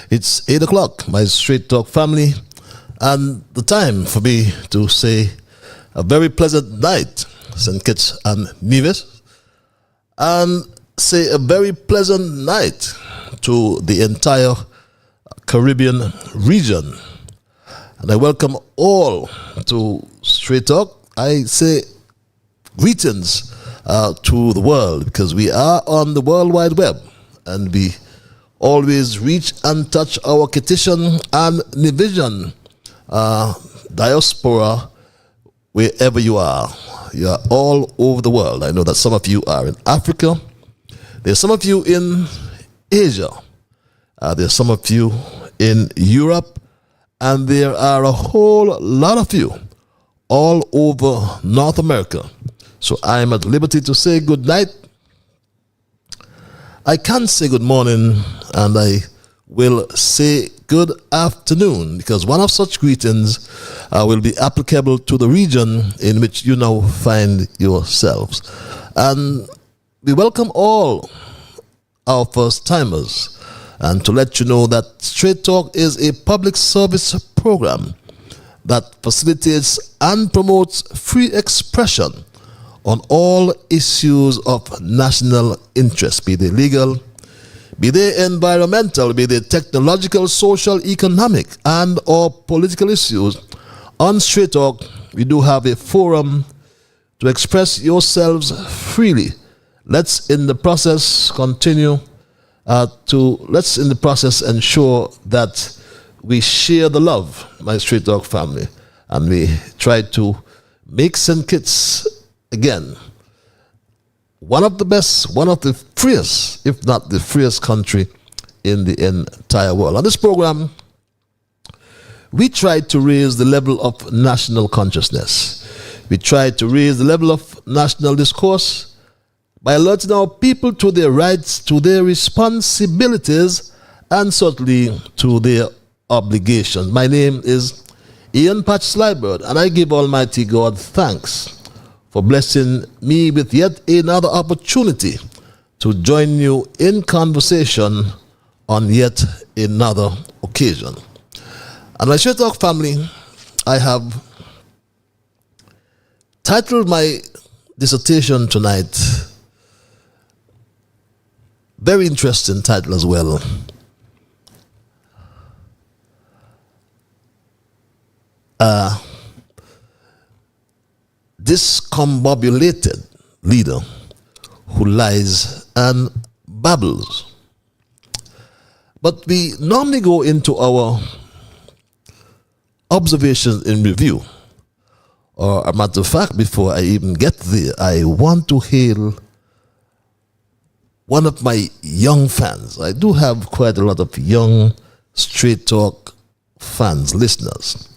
It's 8 o'clock, my Straight Talk family, and the time for me to say a very pleasant night, St. Kitts and Nevis, and say a very pleasant night to the entire Caribbean region. And I welcome all to Straight Talk. I say greetings to the world, because we are on the World Wide Web, and we always reach and touch our Kittitian and Nevisian diaspora wherever you are. You are all over the world. I know that some of you are in Africa. There's some of you in Asia. There's some of you in Europe. And there are a whole lot of you all over North America. So I am at liberty to say good night. I can say good morning, and I will say good afternoon, because one of such greetings will be applicable to the region in which you now find yourselves. And we welcome all our first-timers, and to let you know that Straight Talk is a public service program that facilitates and promotes free expression on all issues of national interest, be they legal, be they environmental, be they technological, social, economic, and or political issues. On Straight Talk, we do have a forum to express yourselves freely. Let's in the process ensure that we share the love, my Straight Talk family, and we try to make St. Kitts again one of the best, one of the freest, if not the freest country in the entire world. On this program, we try to raise the level of national consciousness. We try to raise the level of national discourse by alerting our people to their rights, to their responsibilities, and certainly to their obligations. My name is Ian Patch Liburd, and I give Almighty God thanks for blessing me with yet another opportunity to join you in conversation on yet another occasion. And my Straight Talk family, I have titled my dissertation tonight, very interesting title as well, Discombobulated leader who lies and babbles. But we normally go into our observations in review. Or a matter of fact, before I even get there, I want to hail one of my young fans. I do have quite a lot of young Straight Talk fans, listeners.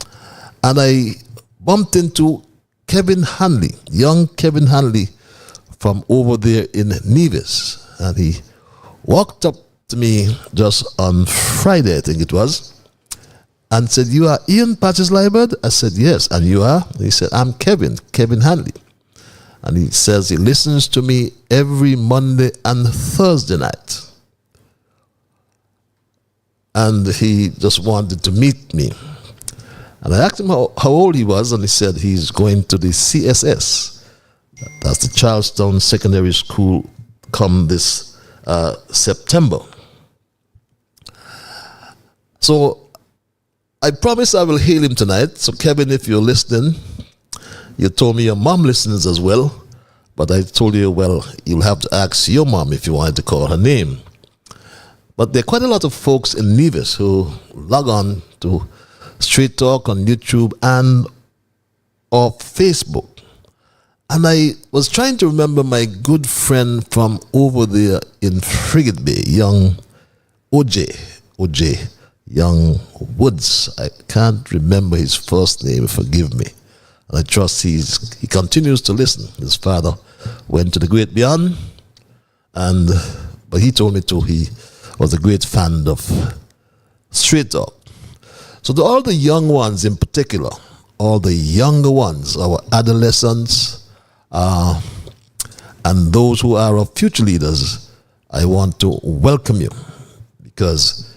And I bumped into Kevin Hanley, young Kevin Hanley from over there in Nevis. And he walked up to me just on Friday, I think it was, and said, "You are Ian Patches Liburd?" I said, "Yes." "And you are?" He said, "I'm Kevin Hanley." And he says he listens to me every Monday and Thursday night. And he just wanted to meet me. And I asked him how old he was, and he said he's going to the CSS. That's the Charlestown Secondary School come this September. So I promise I will hail him tonight. So Kevin, if you're listening, you told me your mom listens as well, but I told you, well, you'll have to ask your mom if you wanted to call her name. But there are quite a lot of folks in Nevis who log on to Straight Talk on YouTube and or Facebook. And I was trying to remember my good friend from over there in Frigate Bay, young OJ, young Woods. I can't remember his first name, forgive me. And I trust he continues to listen. His father went to the great beyond, but he told me too he was a great fan of Straight Talk. So to all the young ones in particular, all the younger ones, our adolescents, and those who are our future leaders, I want to welcome you, because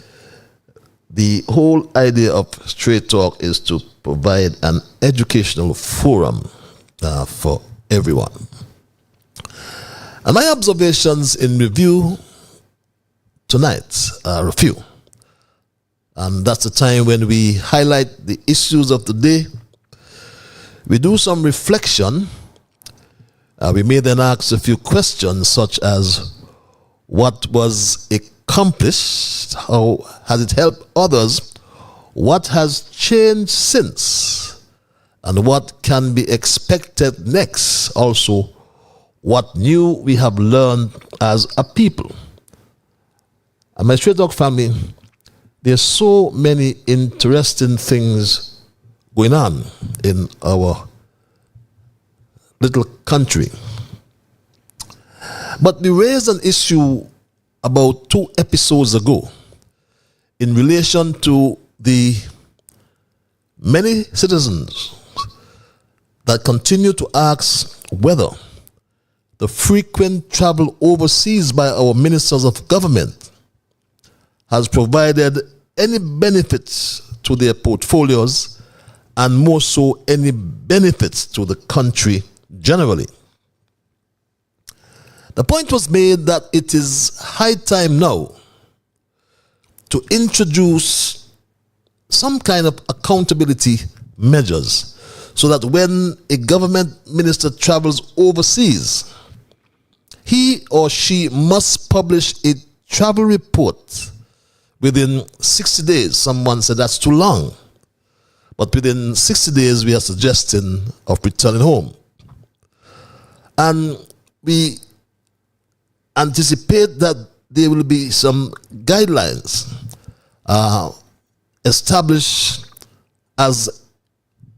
the whole idea of Straight Talk is to provide an educational forum for everyone. And my observations in review tonight are a few. And that's the time when we highlight the issues of the day. We do some reflection. We may then ask a few questions such as, what was accomplished? How has it helped others? What has changed since? And what can be expected next? Also, what new we have learned as a people. And my Straight Talk family, there's so many interesting things going on in our little country. But we raised an issue about 2 episodes ago in relation to the many citizens that continue to ask whether the frequent travel overseas by our ministers of government has provided any benefits to their portfolios, and more so any benefits to the country generally. The point was made that it is high time now to introduce some kind of accountability measures so that when a government minister travels overseas, he or she must publish a travel report within 60 days. Someone said that's too long. But within 60 days, we are suggesting of returning home. And we anticipate that there will be some guidelines established as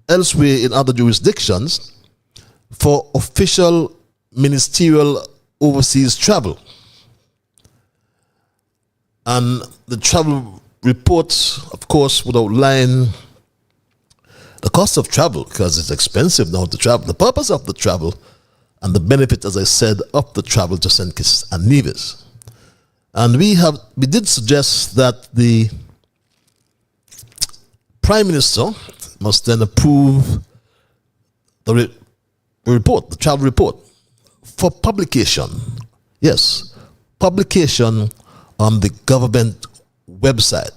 elsewhere in other jurisdictions for official ministerial overseas travel. And the travel report, of course, would outline the cost of travel, because it's expensive now to travel, the purpose of the travel, and the benefit, as I said, of the travel to St. Kitts and Nevis. And we did suggest that the Prime Minister must then approve the report, the travel report, for publication. Yes, publication on the government website.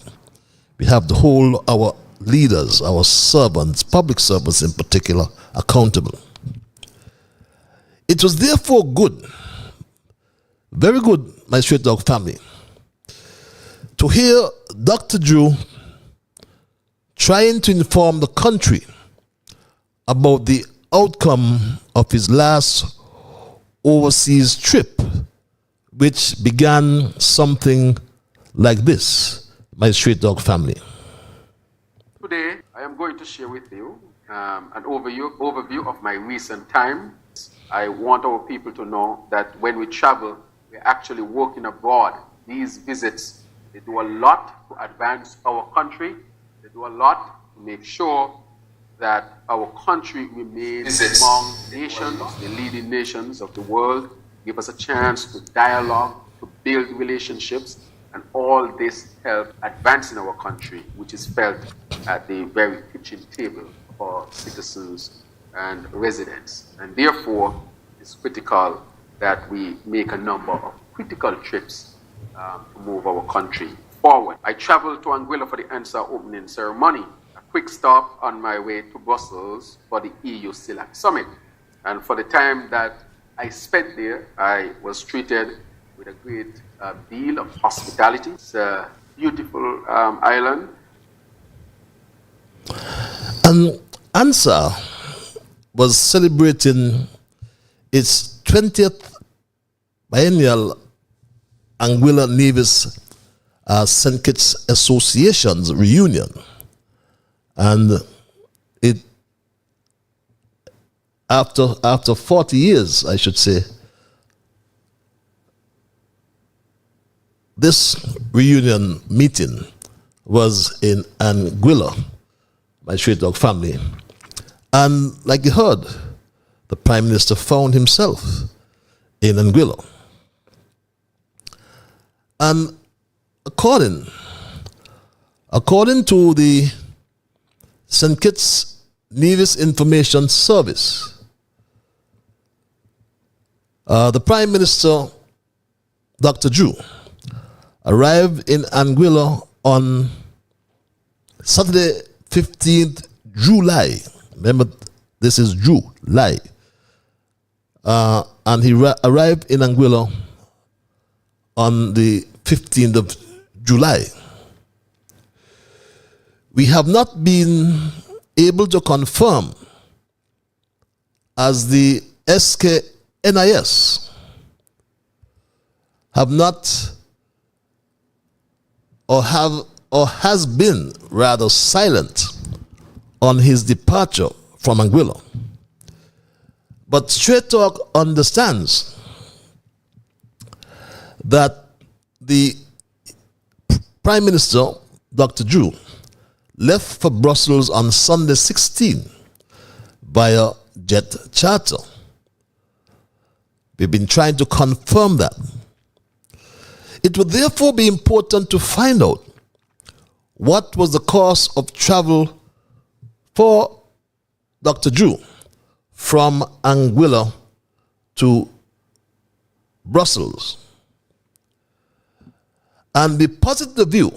We have the whole, our leaders, our servants, public servants in particular, accountable. It was therefore good, very good, my Straight Talk family, to hear Dr. Drew trying to inform the country about the outcome of his last overseas trip, which began something like this, my Straight Talk family. Today, I am going to share with you an overview of my recent time. I want our people to know that when we travel, we're actually working abroad. These visits, they do a lot to advance our country. They do a lot to make sure that our country remains among nations, the leading nations of the world, give us a chance to dialogue, to build relationships, and all this help advancing our country, which is felt at the very kitchen table of our citizens and residents. And therefore, it's critical that we make a number of critical trips to move our country forward. I traveled to Anguilla for the answer opening ceremony, a quick stop on my way to Brussels for the EU CELAC summit. And for the time that I spent there, I was treated with a great deal of hospitality. It's a beautiful island. ANSA was celebrating its 20th biennial Anguilla Nevis St. Kitts Association's reunion. And it, after 40 years, I should say, this reunion meeting was in Anguilla, my Straight Talk family. And like you heard, the Prime Minister found himself in Anguilla. And according to the St. Kitts Nevis Information Service, the Prime Minister, Dr. Drew, arrived in Anguilla on Saturday, 15th July. Remember, this is July. And he arrived in Anguilla on the 15th of July. We have not been able to confirm as the SKNIS have not or has been rather silent on his departure from Anguilla. But Straight Talk understands that the Prime Minister, Dr. Drew, left for Brussels on Sunday 16 via jet charter. We've been trying to confirm that. It would therefore be important to find out what was the course of travel for Dr. Drew from Anguilla to Brussels. And we posit the view,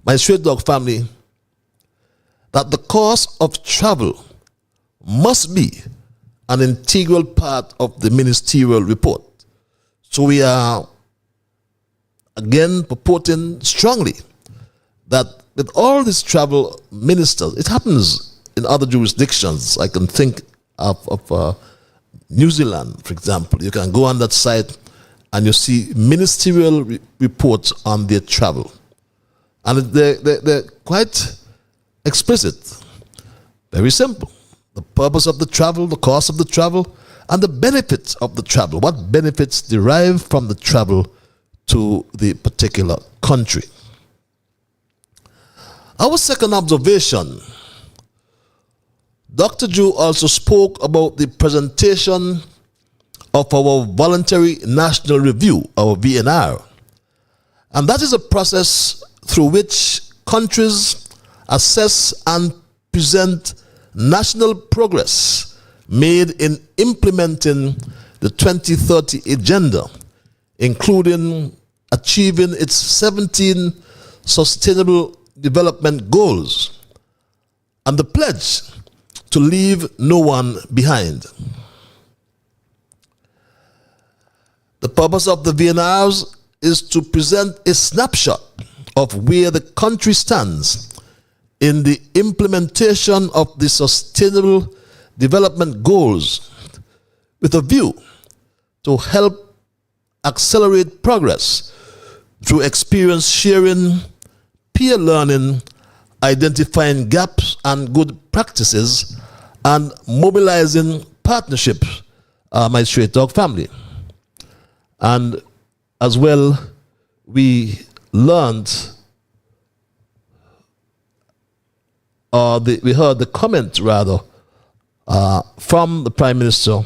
my Straight Dog family, that the course of travel must be an integral part of the ministerial report. So we are again purporting strongly that with all these travel ministers, it happens in other jurisdictions. I can think of New Zealand, for example. You can go on that site and you see ministerial reports on their travel. And they're quite explicit. Very simple. The purpose of the travel, the cost of the travel, and the benefits of the travel. What benefits derive from the travel to the particular country. Our second observation, Dr. Drew also spoke about the presentation of our Voluntary National Review, our VNR. And that is a process through which countries assess and present national progress made in implementing the 2030 Agenda, including achieving its 17 Sustainable Development Goals and the pledge to leave no one behind. The purpose of the VNRs is to present a snapshot of where the country stands in the implementation of the Sustainable Development Goals with a view to help accelerate progress through experience sharing, peer learning, identifying gaps and good practices, and mobilizing partnerships, my Straight Dog family. And as well, we learned, we heard the comment rather from the Prime Minister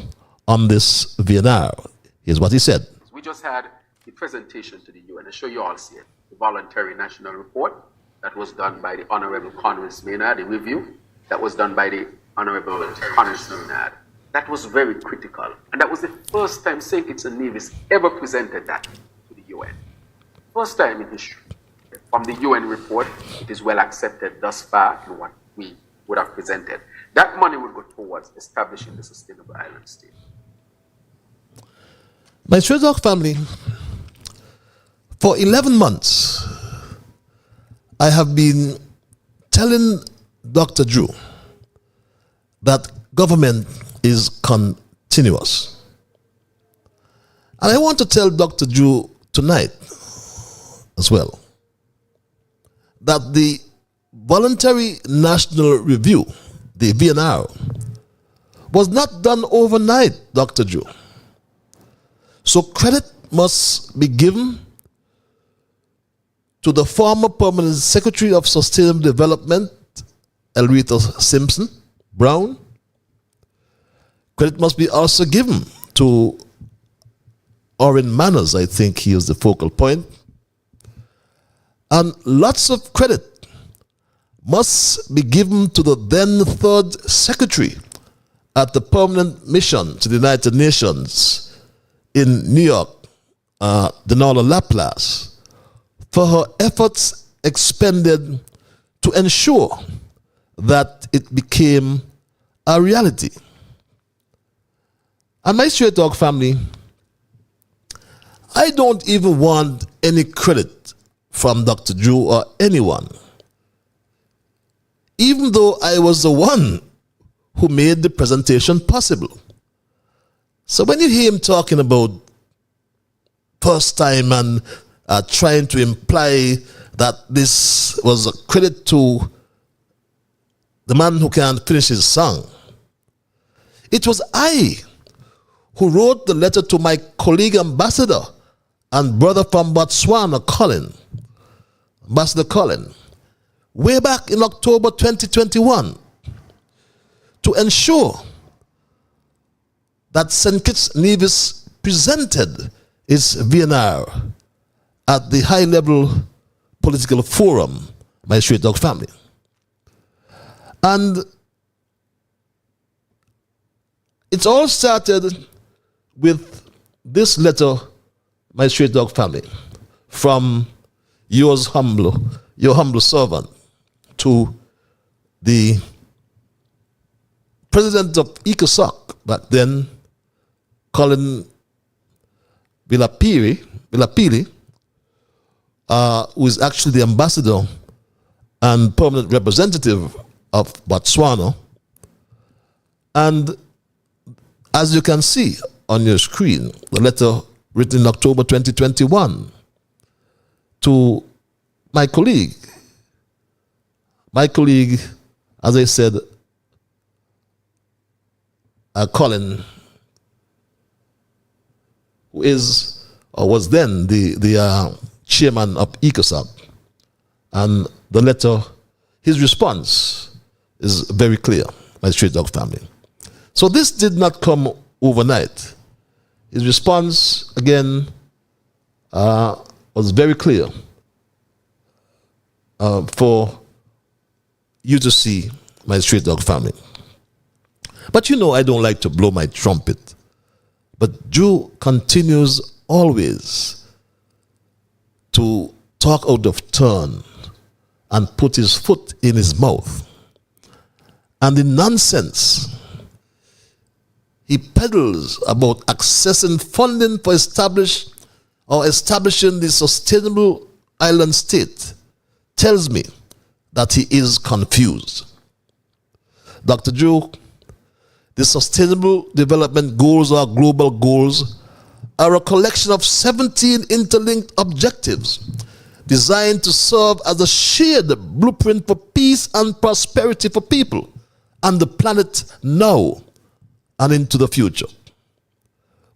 on this VNR. Here's what he said. We just had the presentation to the UN. I'm sure you all see it. The Voluntary National Report that was done by the Honorable Congress Maynard, the review that was done by the Honorable Congress Maynard. That was very critical. And that was the first time St. Kitts and Nevis ever presented that to the UN. First time in history. From the UN report, it is well accepted thus far in what we would have presented. That money will go towards establishing the sustainable island state. My Straight Dog family, for 11 months, I have been telling Dr. Drew that government is continuous. And I want to tell Dr. Drew tonight as well that the Voluntary National Review, the VNR, was not done overnight, Dr. Drew. So credit must be given to the former Permanent Secretary of Sustainable Development, Elrita Simpson Brown, Credit must be also given to Orin Manners. I think he is the focal point. And lots of credit must be given to the then third secretary at the permanent mission to the United Nations in New York, Denala Laplace, for her efforts expended to ensure that it became a reality. And my Straight Talk family, I don't even want any credit from Dr. Drew or anyone, even though I was the one who made the presentation possible. So when you hear him talking about first time and trying to imply that this was a credit to the man who can't finish his song, it was I who wrote the letter to my colleague ambassador and brother from Botswana, Ambassador Colin, way back in October 2021, to ensure that St. Kitts Nevis presented its VNR at the high-level political forum, my Straight Dog family. And it all started with this letter, my Straight Dog family, from your humble servant to the president of ECOSOC back then, Colin Vilapili, who is actually the ambassador and permanent representative of Botswana. And as you can see on your screen, the letter written in October 2021 to my colleague, as I said, Colin, who is or was then the chairman of ECOSOC. And the letter, his response is very clear, my Straight Dog family. So this did not come overnight. His response, again, was very clear for you to see, my Straight Dog family. But you know I don't like to blow my trumpet. But Drew continues always to talk out of turn and put his foot in his mouth. And in nonsense, he peddles about accessing funding for establishing the sustainable island state, tells me that he is confused. Dr. Drew, the Sustainable Development Goals or global goals are a collection of 17 interlinked objectives designed to serve as a shared blueprint for peace and prosperity for people and the planet now and into the future.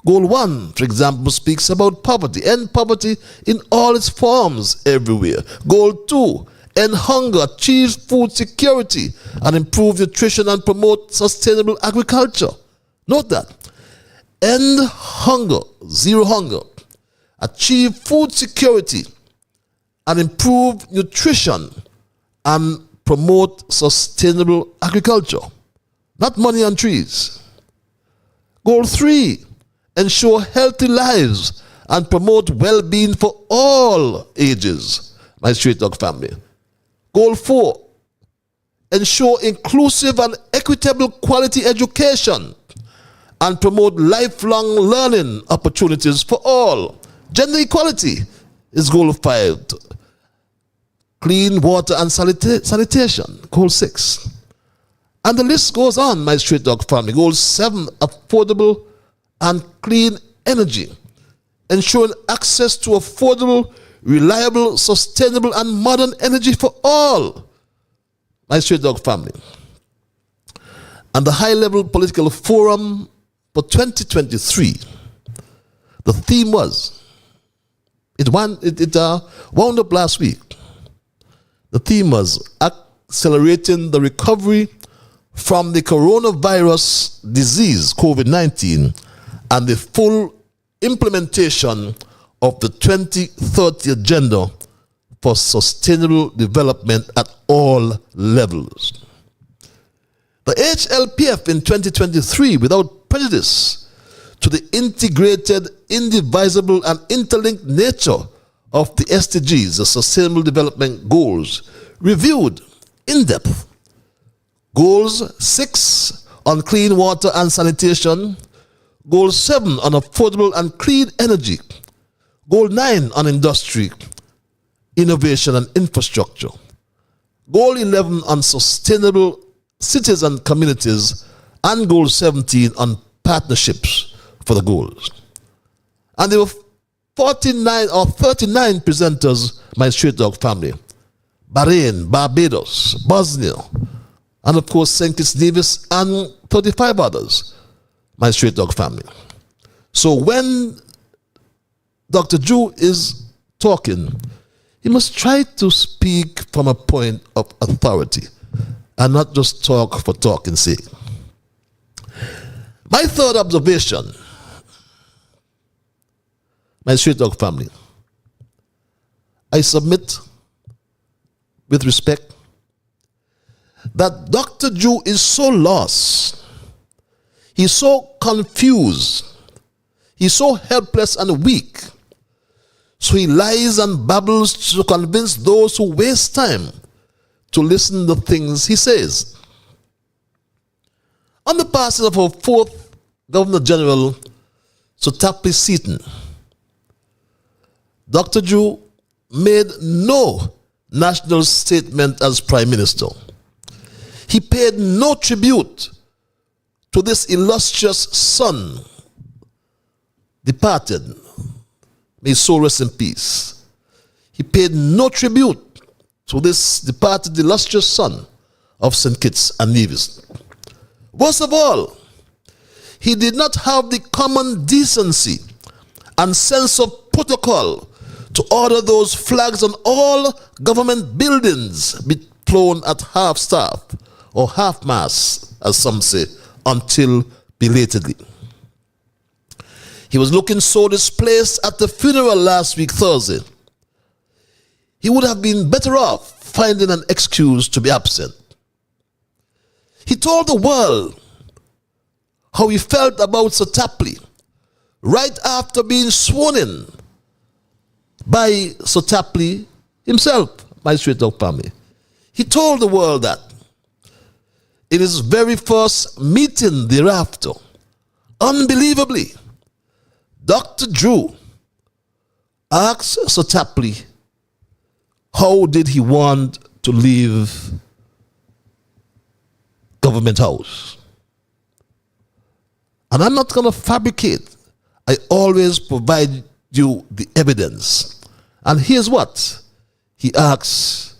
Goal 1, for example, speaks about poverty. End poverty in all its forms everywhere. Goal 2, end hunger, achieve food security, and improve nutrition and promote sustainable agriculture. Note that. End hunger, zero hunger, achieve food security, and improve nutrition and promote sustainable agriculture. Not money on trees. Goal 3, ensure healthy lives and promote well-being for all ages, my Straight Dog family. Goal 4, ensure inclusive and equitable quality education and promote lifelong learning opportunities for all. Gender equality is goal 5. Clean water and sanitation, goal 6. And the list goes on, my Straight Dog family. Goal 7, affordable and clean energy, ensuring access to affordable, reliable, sustainable, and modern energy for all, my Straight Dog family. And the high-level political forum for 2023, the theme was, it wound up last week. The theme was accelerating the recovery from the coronavirus disease, COVID-19, and the full implementation of the 2030 Agenda for Sustainable Development at all levels. The HLPF in 2023, without prejudice to the integrated, indivisible, and interlinked nature of the SDGs, the Sustainable Development Goals, reviewed in depth Goals 6 on clean water and sanitation, Goal 7 on affordable and clean energy, Goal 9 on industry, innovation and infrastructure, Goal 11 on sustainable cities and communities, and Goal 17 on partnerships for the goals. And there were 39 or 39 presenters, my Straight Dog family. Bahrain, Barbados, Bosnia, and of course St. Kitts, Nevis, and 35 others, my Straight Dog family. So when Dr. Drew is talking, he must try to speak from a point of authority and not just talk for talking's sake. My third observation, my Straight Dog family, I submit with respect that Dr. Drew is so lost, he's so confused, he's so helpless and weak, so he lies and babbles to convince those who waste time to listen to the things he says. On the passing of our fourth Governor General, Sir Tapley Seaton, Dr. Drew made no national statement as Prime Minister. He paid no tribute to this illustrious son, departed. May his soul rest in peace. He paid no tribute to this departed illustrious son of St. Kitts and Nevis. Worst of all, he did not have the common decency and sense of protocol to order those flags on all government buildings be flown at half-staff or half-mast, as some say, until belatedly. He was looking so displaced at the funeral last week, Thursday. He would have been better off finding an excuse to be absent. He told the world how he felt about Sir Tapley right after being sworn in by Sir Tapley himself, my Straight Dog family. He told the world that in his very first meeting thereafter, unbelievably, Dr. Drew asked Sir Tapley how did he want to leave Government House. And I'm not going to fabricate. I always provide you the evidence. And here's what he asks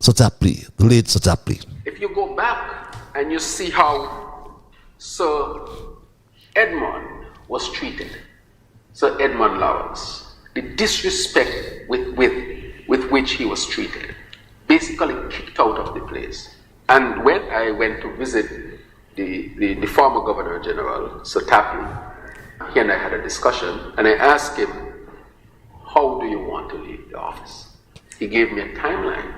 Sir Tapley, the late Sir Tapley. If you go back and you see how Sir Edmund was treated, Sir Edmund Lawrence, the disrespect with which he was treated, basically kicked out of the place. And when I went to visit the former Governor General, Sir Tapley, he and I had a discussion, and I asked him, how do you want to leave the office? He gave me a timeline.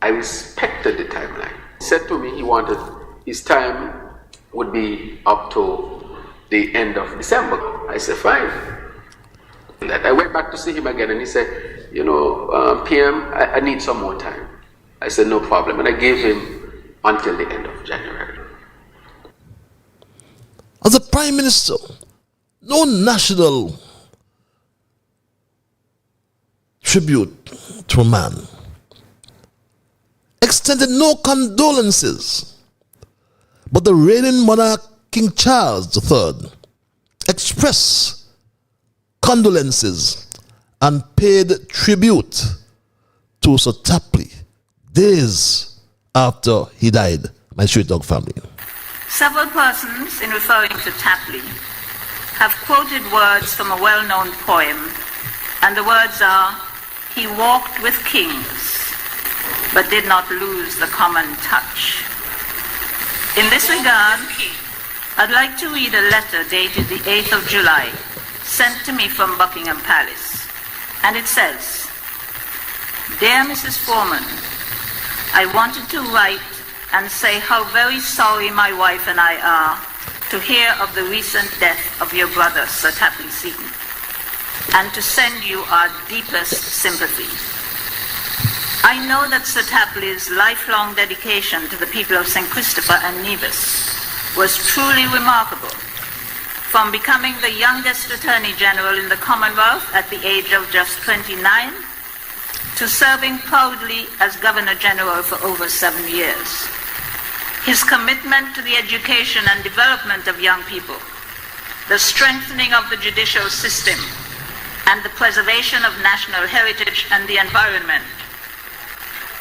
I respected the timeline. He said to me he wanted his time would be up to the end of December. I said, fine. I went back to see him again, and he said, PM, I need some more time. I said, no problem. And I gave him until the end of January. As a Prime Minister, no national tribute to a man, extended no condolences, but the reigning monarch, King Charles III, expressed condolences and paid tribute to Sir Tapley days after he died, my Straight Dog family. Several persons, in referring to Tapley, have quoted words from a well-known poem, and the words are, "He walked with kings, but did not lose the common touch. In this regard, I'd like to read a letter dated the 8th of July, sent to me from Buckingham Palace. And it says, "Dear Mrs. Foreman, I wanted to write and say how very sorry my wife and I are to hear of the recent death of your brother, Sir Tapley Seton, and to send you our deepest sympathy. I know that Sir Tapley's lifelong dedication to the people of St. Christopher and Nevis was truly remarkable. From becoming the youngest Attorney General in the Commonwealth at the age of just 29, to serving proudly as Governor General for over 7 years. His commitment to the education and development of young people, the strengthening of the judicial system, and the preservation of national heritage and the environment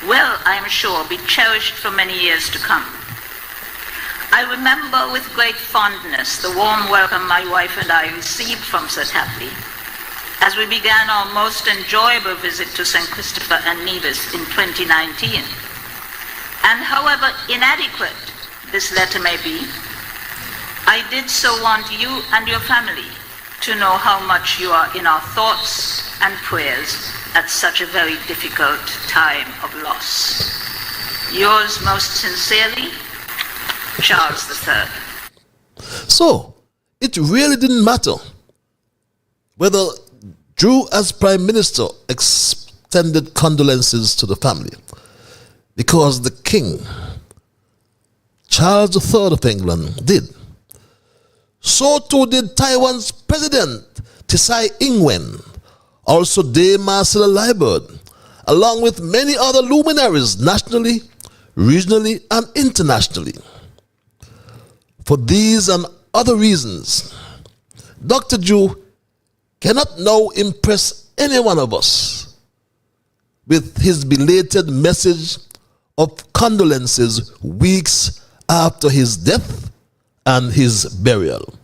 will, I am sure, be cherished for many years to come. I remember with great fondness the warm welcome my wife and I received from Sir Tapley as we began our most enjoyable visit to St. Christopher and Nevis in 2019. And however inadequate this letter may be, I did so want you and your family to know how much you are in our thoughts and prayers at such a very difficult time of loss. Yours most sincerely, Charles III." So, it really didn't matter whether Drew as Prime Minister extended condolences to the family, because the King, Charles III of England, did. So too did Taiwan's President, Tsai Ing-wen, also Dame Marcella Liburd, along with many other luminaries nationally, regionally, and internationally. For these and other reasons, Dr. Drew cannot now impress any one of us with his belated message of condolences weeks after his death and his burial.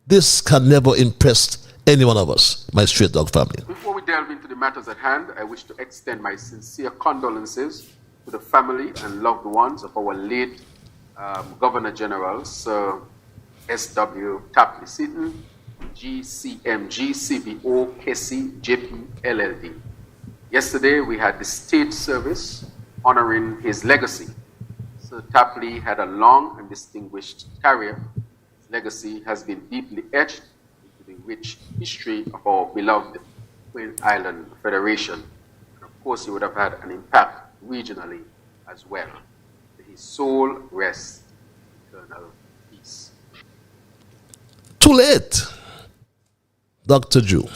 This can never impress any one of us, my Straight Dog family. Before we delve into the matters at hand, I wish to extend my sincere condolences to the family and loved ones of our late Governor General, Sir S.W. Tapley Seton, GCMG, CBO, KC, JP, LLD. Yesterday, we had the state service honoring his legacy. Sir Tapley had a long and distinguished career. His legacy has been deeply etched into the rich history of our beloved Queen Island Federation. And of course, he would have had an impact regionally as well. May his soul rest in eternal peace. Too late, Dr. Drew,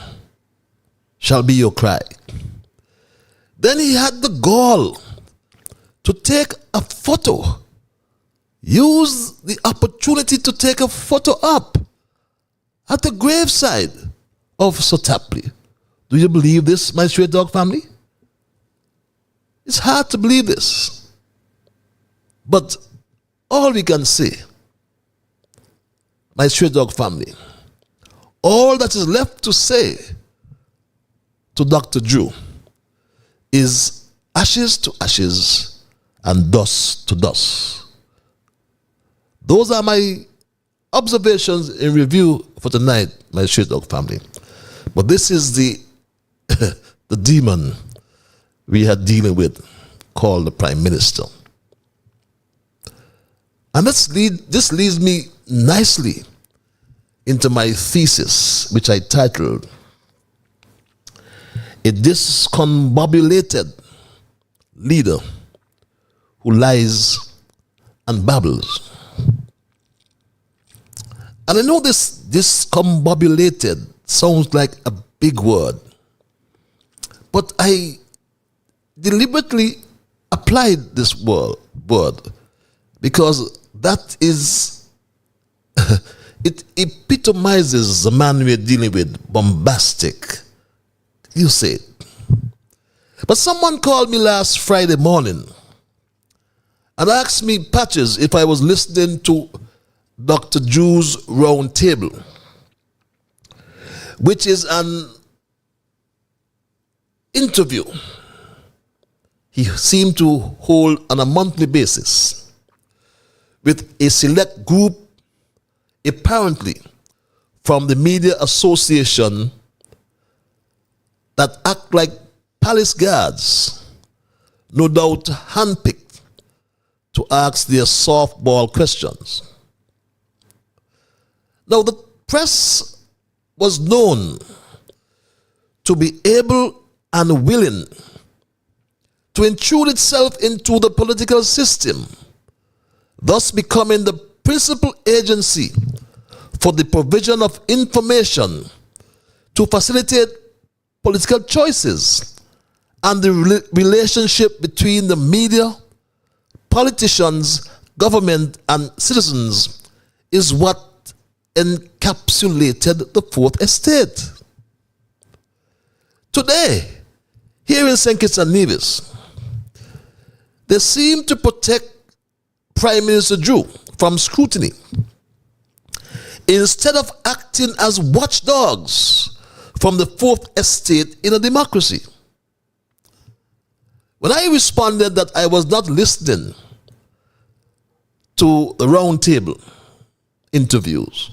shall be your cry. Then he had the gall to take a photo. Use the opportunity to take a photo up at the graveside of Sir Tapley. Do you believe this, my Straight Dog family? It's hard to believe this. But all we can say, my Straight Dog family, all that is left to say to Dr. Drew is ashes to ashes and dust to dust. Those are my observations in review for tonight, my Straight Dog family. But this is the the demon we are dealing with, called the Prime Minister. And this leads me nicely into my thesis, which I titled "A Discombobulated Leader Who Lies and Babbles." And I know this discombobulated sounds like a big word, but I deliberately applied this word because that is, it epitomizes the man we're dealing with, bombastic. You say it. But someone called me last Friday morning and asked me, Patches, if I was listening to Dr. Drew's Round Table, which is an interview he seemed to hold on a monthly basis with a select group, apparently from the media association, that act like palace guards, no doubt handpicked to ask their softball questions. Now, the press was known to be able and willing to intrude itself into the political system, thus becoming the principal agency for the provision of information to facilitate political choices, and the relationship between the media, politicians, government, and citizens is what encapsulated the Fourth Estate. Today, here in St. Kitts and Nevis, they seem to protect Prime Minister Drew from scrutiny instead of acting as watchdogs from the Fourth Estate in a democracy. When I responded that I was not listening to the round table interviews,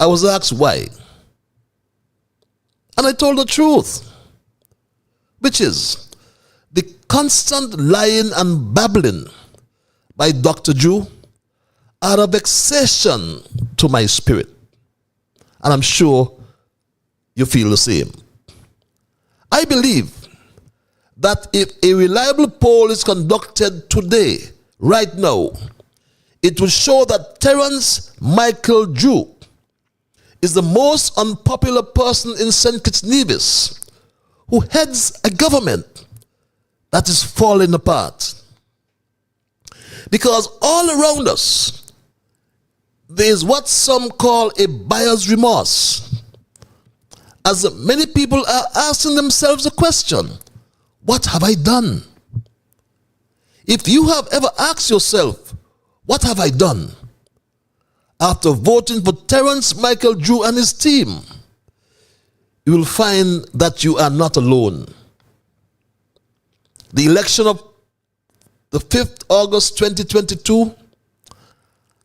I was asked why. And I told the truth, which is the constant lying and babbling by Dr. Drew are a vexation to my spirit. And I'm sure you feel the same. I believe that if a reliable poll is conducted today, right now, it will show that Terence Michael Drew is the most unpopular person in St. Kitts Nevis, who heads a government that is falling apart. Because all around us, there is what some call a buyer's remorse, as many people are asking themselves the question, what have I done? If you have ever asked yourself, what have I done? After voting for Terence Michael Drew and his team, you will find that you are not alone. The election of the 5th August 2022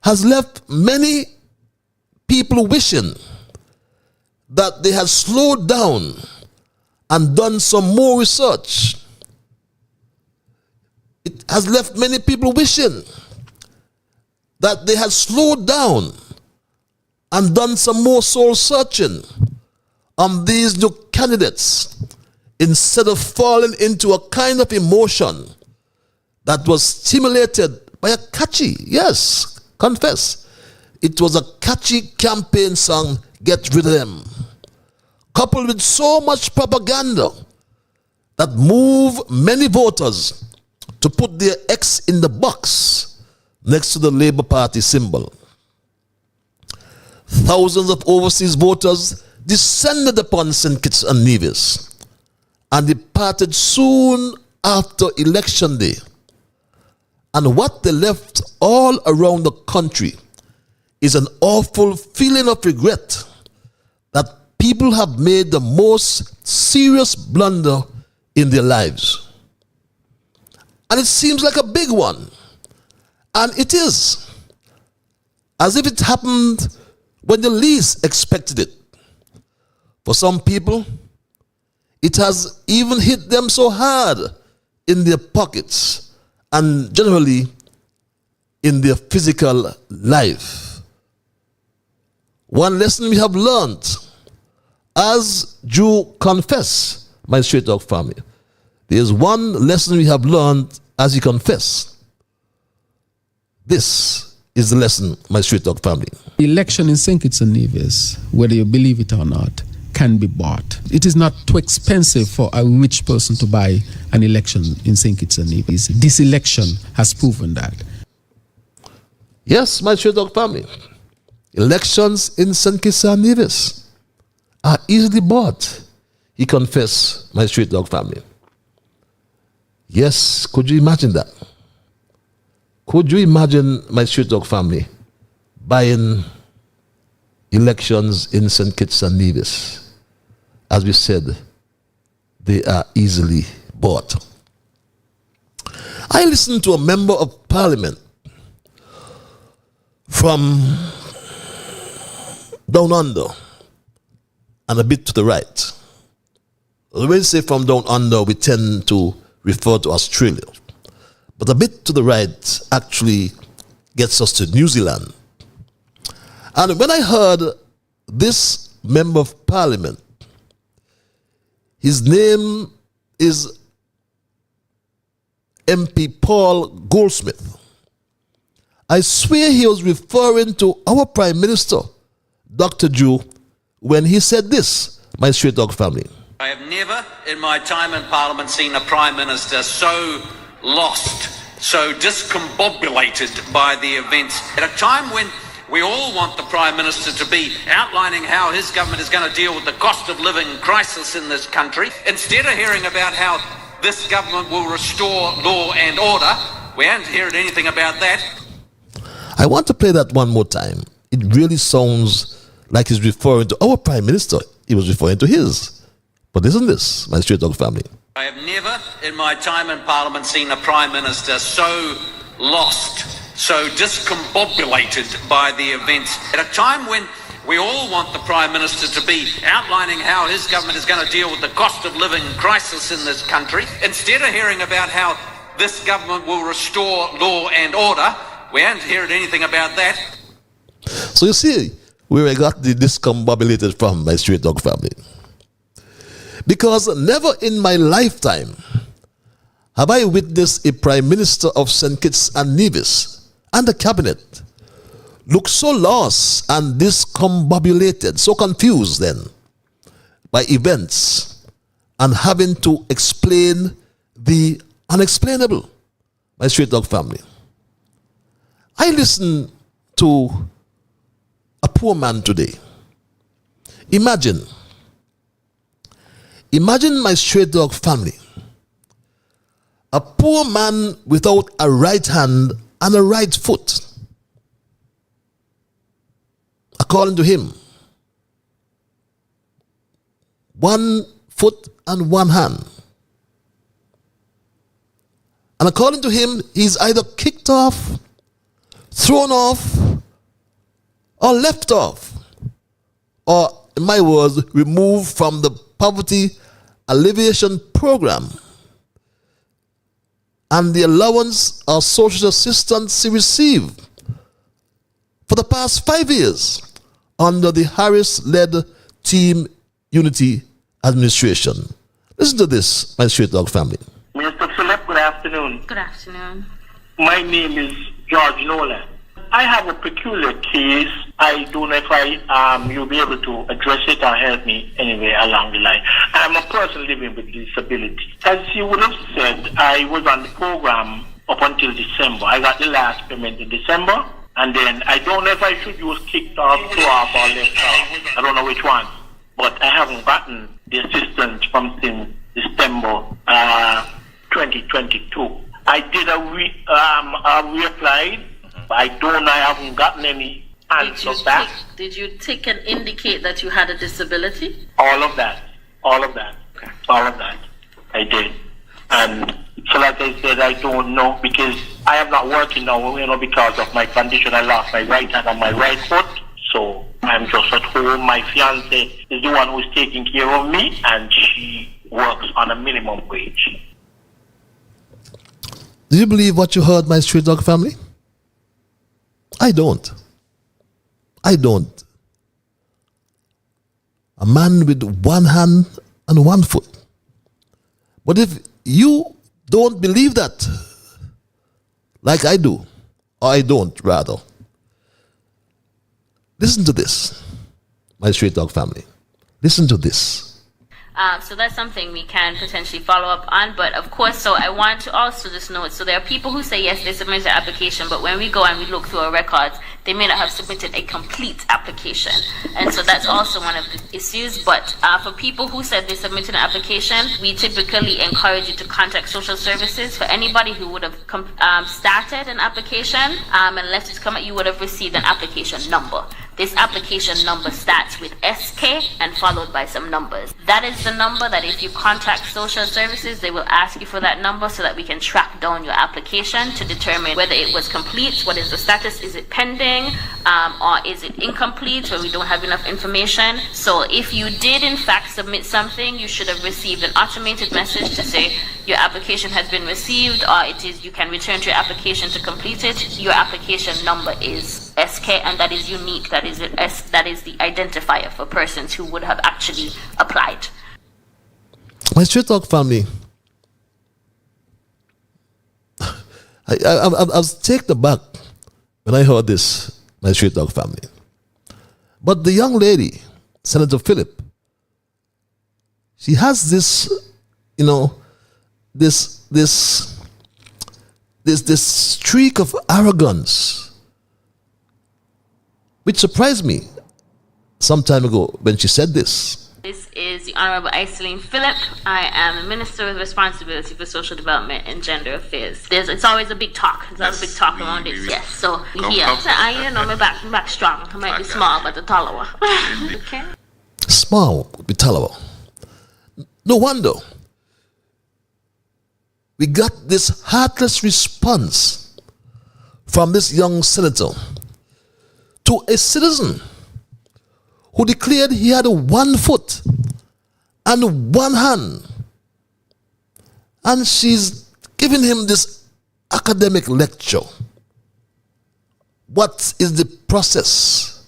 has left many people wishing that they had slowed down and done some more research. It has left many people wishing that they had slowed down and done some more soul searching on these new candidates instead of falling into a kind of emotion that was stimulated by a catchy, yes, confess, it was a catchy campaign song, Get Rid of Them, coupled with so much propaganda that moved many voters to put their X in the box next to the Labour Party symbol. Thousands of overseas voters descended upon St. Kitts and Nevis and departed soon after Election Day. And what they left all around the country is an awful feeling of regret that people have made the most serious blunder in their lives. And it seems like a big one. And it is. As if it happened when you least expected it. For some people, it has even hit them so hard in their pockets and generally in their physical life. One lesson we have learned, as Drew confessed, my straight dog family, there's one lesson we have learned as he confessed. This is the lesson, my straight dog family. Election in St. Kitts and Nevis, whether you believe it or not, can be bought. It is not too expensive for a rich person to buy an election in St. Kitts and Nevis. This election has proven that. Yes, my straight dog family. Elections in St. Kitts and Nevis are easily bought, he confessed, my straight dog family. Yes, could you imagine that? Could you imagine, my straight dog family, buying elections in St. Kitts and Nevis? As we said, they are easily bought. I listened to a member of parliament from down under and a bit to the right. When we say from down under, we tend to refer to Australia. But a bit to the right actually gets us to New Zealand. And when I heard this member of parliament, his name is MP Paul Goldsmith. I swear he was referring to our Prime Minister, Dr. Drew, when he said this, my straight dog family. I have never in my time in Parliament seen a Prime Minister so lost, so discombobulated by the events. At a time when we all want the Prime Minister to be outlining how his government is going to deal with the cost of living crisis in this country, instead of hearing about how this government will restore law and order, we haven't heard anything about that. I want to play that one more time. It really sounds like he's referring to our Prime Minister. He was referring to his. But listen to this, my straight dog family. I have never in my time in Parliament seen a Prime Minister so lost, so discombobulated by the events. At a time when we all want the Prime Minister to be outlining how his government is going to deal with the cost of living crisis in this country, instead of hearing about how this government will restore law and order, we haven't heard anything about that. So you see where I got the discombobulated from, my straight dog family. Because never in my lifetime have I witnessed a Prime Minister of St. Kitts and Nevis and the cabinet look so lost and discombobulated, so confused then by events and having to explain the unexplainable, my straight dog family. I listened to a poor man today. Imagine my straight dog family, a poor man without a right hand and a right foot. According to him, 1 foot and 1 hand. And according to him, he's either kicked off, thrown off, or left off, or in my words, removed from the poverty alleviation program and the allowance or social assistance he received for the past 5 years under the Harris-led Team Unity administration. Listen to this, my straight dog family. Mr. Philip, good afternoon. Good afternoon. My name is George Nolan. I have a peculiar case. I don't know if you'll be able to address it or help me anyway along the line. I'm a person living with disability. As you would have said, I was on the program up until December. I got the last payment in December, and then I don't know if I should use kicked off, throw off, or left off. I don't know which one. But I haven't gotten the assistance from since December 2022. I did reapplied. I haven't gotten any answer back. Did you tick and indicate that you had a disability? All of that. Okay. All of that. I did. And so like I said, I don't know because I am not working now, because of my condition. I lost my right hand and my right foot. So I'm just at home. My fiance is the one who's taking care of me, and she works on a minimum wage. Do you believe what you heard, my street dog family? I don't. A man with 1 hand and 1 foot. But if you don't believe that, like I do, or I don't rather, listen to this, my straight dog family. Listen to this. So that's something we can potentially follow up on. But of course, so I want to also just note, so there are people who say, yes, they submitted an application, but when we go and we look through our records, they may not have submitted a complete application. And so that's also one of the issues. But for people who said they submitted an application, we typically encourage you to contact social services. For anybody who would have started an application and left it to come out, you would have received an application number. this application number starts with SK and followed by some numbers. That is the number that if you contact social services, they will ask you for that number so that we can track down your application to determine whether it was complete, what is the status, is it pending, or is it incomplete where we don't have enough information. So if you did in fact submit something, you should have received an automated message to say your application has been received, or it is you can return to your application to complete it. Your application number is SK, and that is unique. That is the identifier for persons who would have actually applied. My Straight Talk family, I was taken aback when I heard this, my Straight Talk family. But the young lady, Senator Phillip, she has this, this streak of arrogance, which surprised me some time ago when she said this. This is the Honorable Iselene Phillip. I am a minister with responsibility for social development and gender affairs. It's always a big talk. There's always a big talk around it. Yes, so we're here. So my back strong. I might be small, but the taller one. Okay. Small, but the taller one. No wonder we got this heartless response from this young senator to a citizen who declared he had 1 foot and 1 hand. And she's giving him this academic lecture. What is the process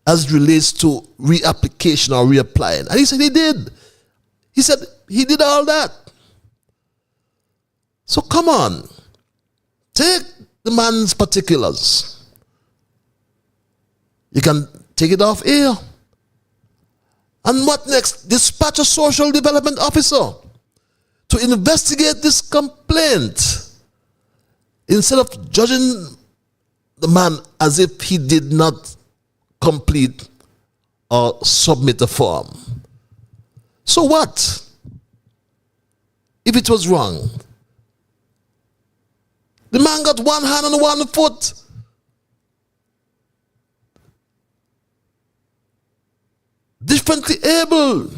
as it relates to reapplication or reapplying? And he said he did. He said he did all that. So come on, take the man's particulars. You can take it off here. And what next? Dispatch a social development officer to investigate this complaint instead of judging the man as if he did not complete or submit the form. So what? If it was wrong, the man got 1 hand and 1 foot. Differently able.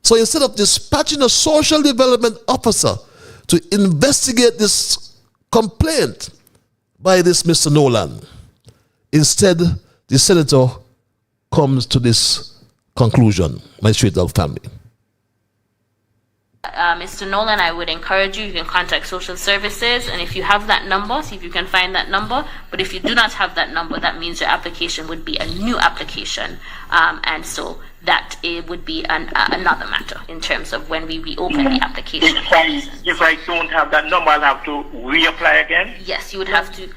So instead of dispatching a social development officer to investigate this complaint by this Mr. Nolan, instead the senator comes to this conclusion, my Straight Dog family. Mr. Nolan, I would encourage you can contact social services, and if you have that number, see if you can find that number. But if you do not have that number, that means your application would be a new application, and so that it would be another matter in terms of when we reopen the application. If I don't have that number, I'll have to reapply again? Yes, you would have to.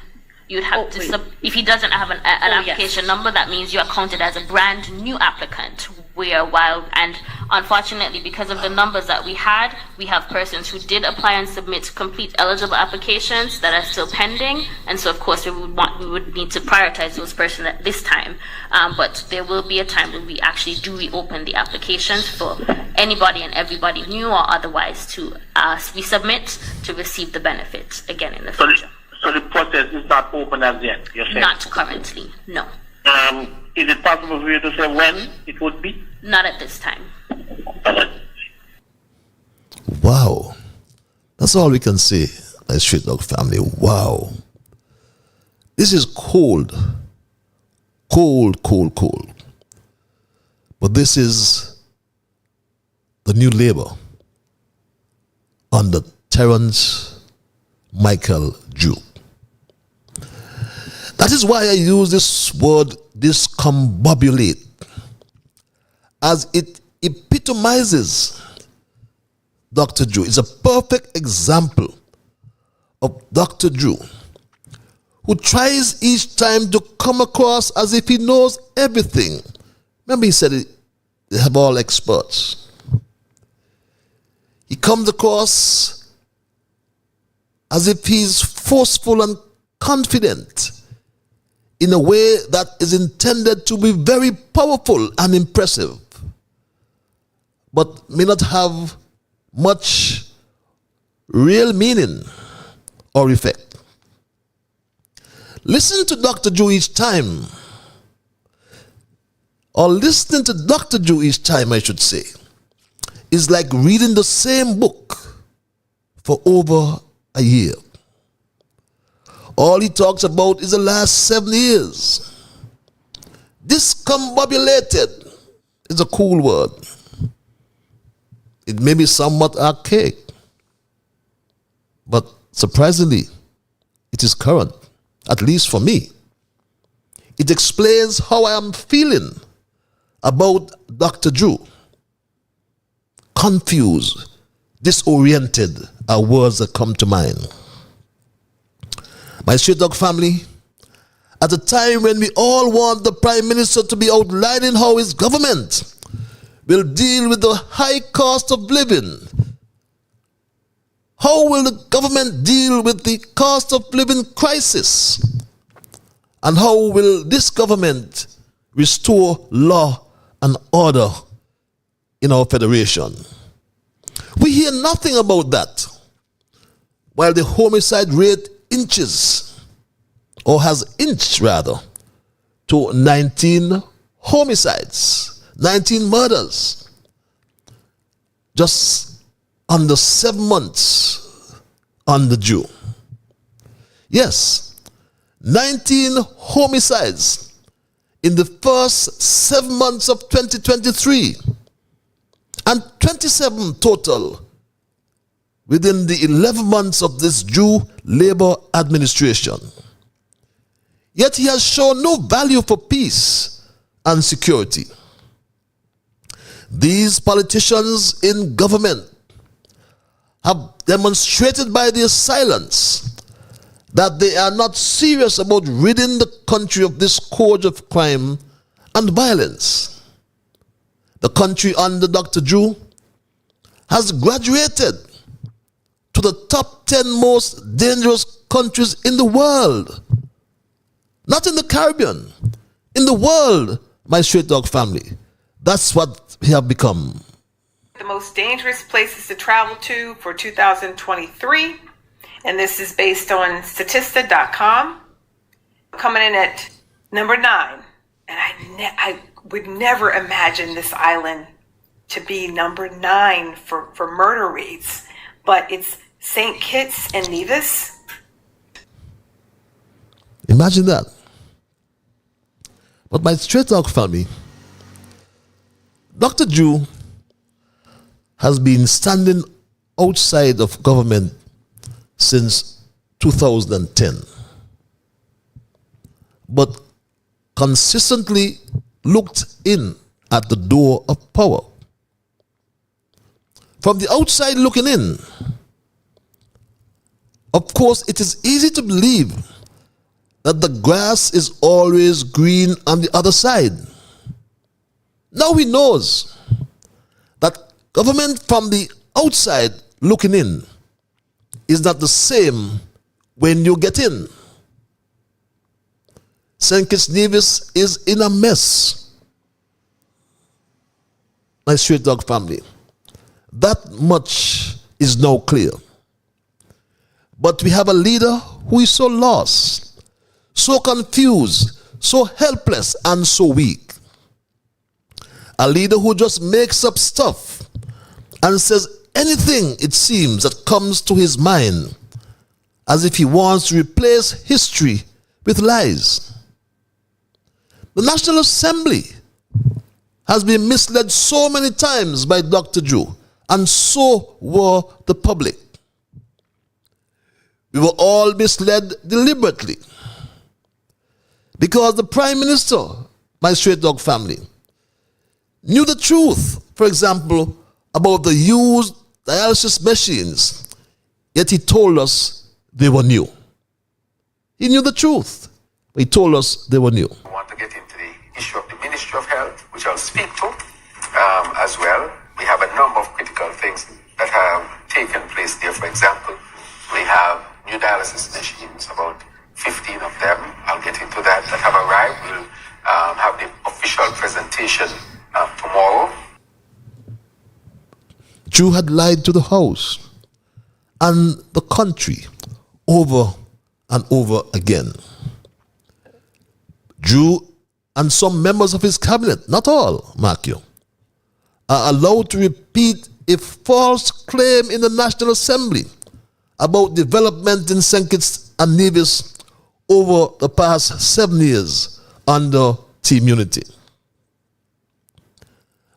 If he doesn't have an application number, that means you are counted as a brand new applicant. And unfortunately, because of the numbers that we have persons who did apply and submit complete eligible applications that are still pending, and so of course we would need to prioritize those persons at this time. But there will be a time when we actually do reopen the applications for anybody and everybody new or otherwise to resubmit to receive the benefits again in the future. So the process is not open as yet, you're saying? Not currently, no. Is it possible for you to say when it would be? Not at this time. Wow. That's all we can say, my Straight Dog family. Wow. This is cold. Cold, cold, cold. But this is the new Labour under Terence Michael Duke. That is why I use this word discombobulate, as it epitomizes Dr. Drew. It's a perfect example of Dr. Drew, who tries each time to come across as if he knows everything. Remember he said they have all experts. He comes across as if he's forceful and confident in a way that is intended to be very powerful and impressive, but may not have much real meaning or effect. Listen to Dr. Drew each time, or listening to Dr. Drew each time, I should say, is like reading the same book for over a year. All he talks about is the last 7 years. Discombobulated is a cool word. It may be somewhat archaic, but surprisingly, it is current, at least for me. It explains how I am feeling about Dr. Drew. Confused, disoriented are words that come to mind. My Straight Dog family, at a time when we all want the Prime Minister to be outlining how his government will deal with the high cost of living, how will the government deal with the cost of living crisis, and how will this government restore law and order in our federation? We hear nothing about that, while the homicide rate inches, or has inched rather, to 19 homicides, 19 murders, just under 7 months under Drew. Yes, 19 homicides in the first 7 months of 2023, and 27 total within the 11 months of this Drew Labour administration. Yet he has shown no value for peace and security. These politicians in government have demonstrated by their silence that they are not serious about ridding the country of this scourge of crime and violence. The country under Dr. Drew has graduated to the top 10 most dangerous countries in the world. Not in the Caribbean, in the world, my Straight Dog family. That's what we have become. The most dangerous places to travel to for 2023, and this is based on Statista.com. Coming in at number 9, and I would never imagine this island to be number 9 for murder rates, but it's St. Kitts and Nevis. Imagine that. But my Straight Dog family, Dr. Drew has been standing outside of government since 2010, but consistently looked in at the door of power. From the outside looking in, of course, it is easy to believe that the grass is always green on the other side. Now he knows that government from the outside looking in is not the same when you get in. St. Kitts Nevis is in a mess. My Straight Dog family, that much is now clear. But we have a leader who is so lost, so confused, so helpless, and so weak. A leader who just makes up stuff and says anything, it seems, that comes to his mind, as if he wants to replace history with lies. The National Assembly has been misled so many times by Dr. Drew, and so were the public. We were all misled deliberately, because the Prime Minister, my Straight Dog family, knew the truth, for example, about the used dialysis machines, yet he told us they were new. He knew the truth, but he told us they were new. I want to get into the issue of the Ministry of Health, which I'll speak to as well. We have a number of critical things that have taken place there. For example, we have new dialysis machines, about 15 of them, I'll get into that have arrived. We'll have the official presentation tomorrow. Drew had lied to the House and the country over and over again. Jew and some members of his cabinet, not all, mark you, are allowed to repeat a false claim in the National Assembly about development in St. Kitts and Nevis over the past 7 years under Team Unity.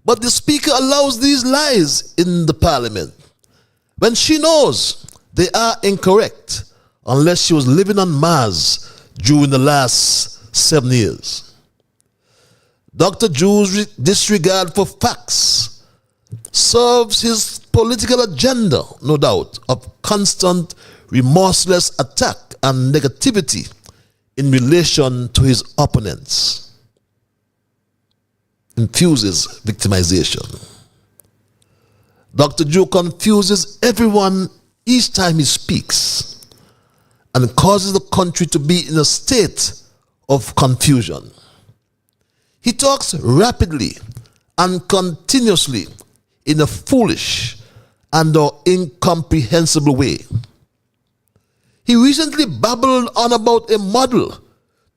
But the Speaker allows these lies in the Parliament when she knows they are incorrect, unless she was living on Mars during the last 7 years. Dr. Drew's disregard for facts serves his political agenda, no doubt, of constant, remorseless attack and negativity in relation to his opponents. Infuses victimization. Dr. Drew confuses everyone each time he speaks and causes the country to be in a state of confusion. He talks rapidly and continuously in a foolish and incomprehensible way. He recently babbled on about a model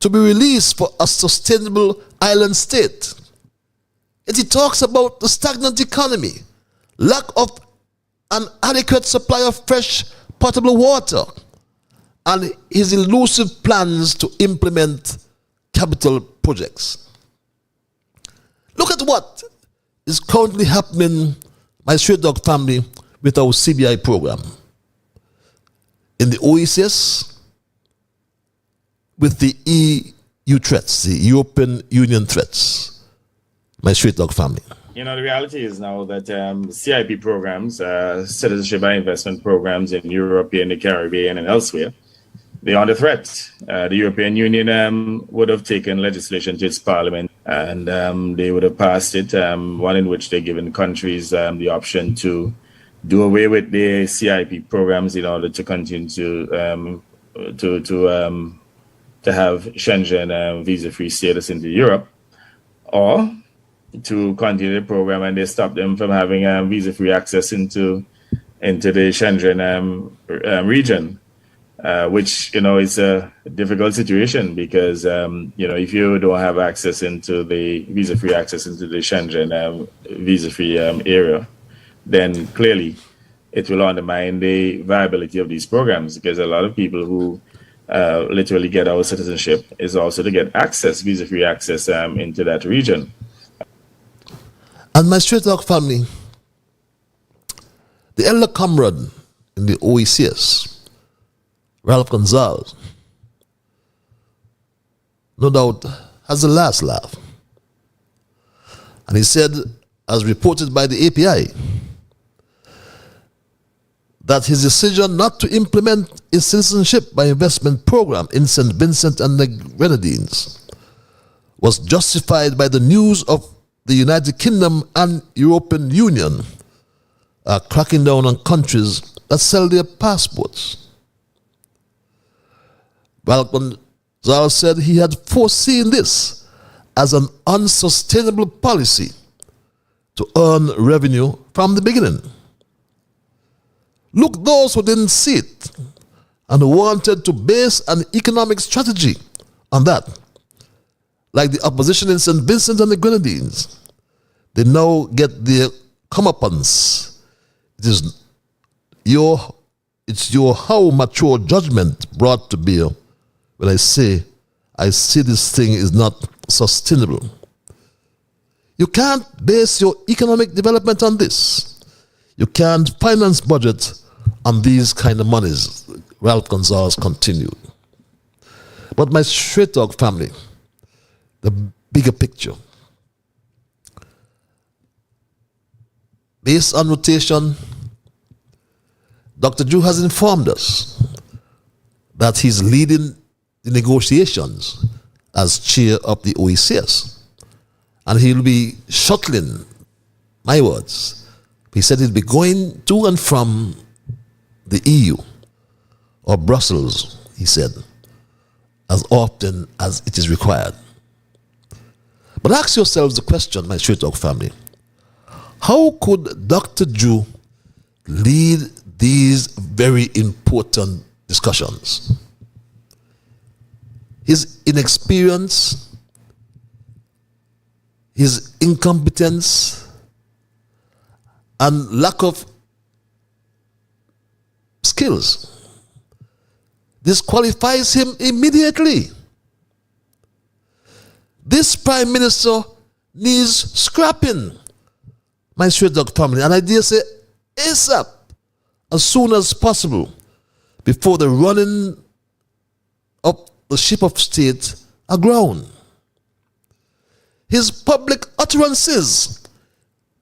to be released for a sustainable island state. Yet he talks about the stagnant economy, lack of an adequate supply of fresh potable water, and his elusive plans to implement capital projects. Look at what is currently happening, my Straight Dog family, with our CBI program. In the OECS, with the EU threats, the European Union threats, my Straight Dog family. You know, the reality is now that CIP programs, citizenship and investment programs in Europe, in the Caribbean, and elsewhere, they're under threat. The European Union would have taken legislation to its parliament and they would have passed it, one in which they're giving countries the option to do away with the CIP programs in order to continue to have Schengen visa-free status into Europe, or to continue the program and they stop them from having visa-free access into the Schengen region. Which, you know, is a difficult situation because, you know, if you don't have access into the visa-free access into the Schengen visa-free area, then clearly it will undermine the viability of these programs, because a lot of people who literally get our citizenship is also to get access, visa-free access into that region. And my Straight Dog family, the elder comrade in the OECS, Ralph Gonzalez, no doubt has the last laugh. And he said, as reported by the API, that his decision not to implement a citizenship by investment program in St. Vincent and the Grenadines was justified by the news of the United Kingdom and European Union cracking down on countries that sell their passports. Ralph Gonzalez said he had foreseen this as an unsustainable policy to earn revenue from the beginning. Look, those who didn't see it and who wanted to base an economic strategy on that, like the opposition in St. Vincent and the Grenadines, they now get their comeuppance. It's your how mature judgment brought to bear when I see this thing is not sustainable. You can't base your economic development on this. You can't finance budget on these kind of monies, Ralph Gonzalez continued. But my Straight Dog family, the bigger picture. Based on rotation, Dr. Drew has informed us that he's leading the negotiations as chair of the OECS. And he'll be shuttling, my words, he said he'll be going to and from the EU or Brussels, he said, as often as it is required. But ask yourselves the question, my Straight Dog family, how could Dr. Drew lead these very important discussions? His inexperience, his incompetence and lack of skills disqualifies him immediately. This Prime Minister needs scrapping, my straight dog family, and I dare say ASAP, as soon as possible, before the running of the ship of state aground. His public utterances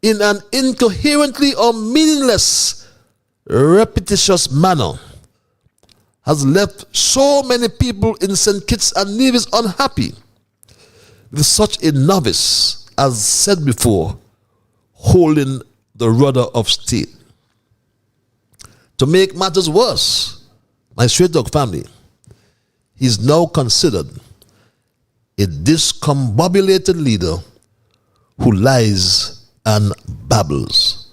in an incoherently or meaningless, repetitious manner has left so many people in St. Kitts and Nevis unhappy with such a novice, as said before, holding the rudder of state. To make matters worse, my straight dog family, he is now considered a discombobulated leader who lies and babbles.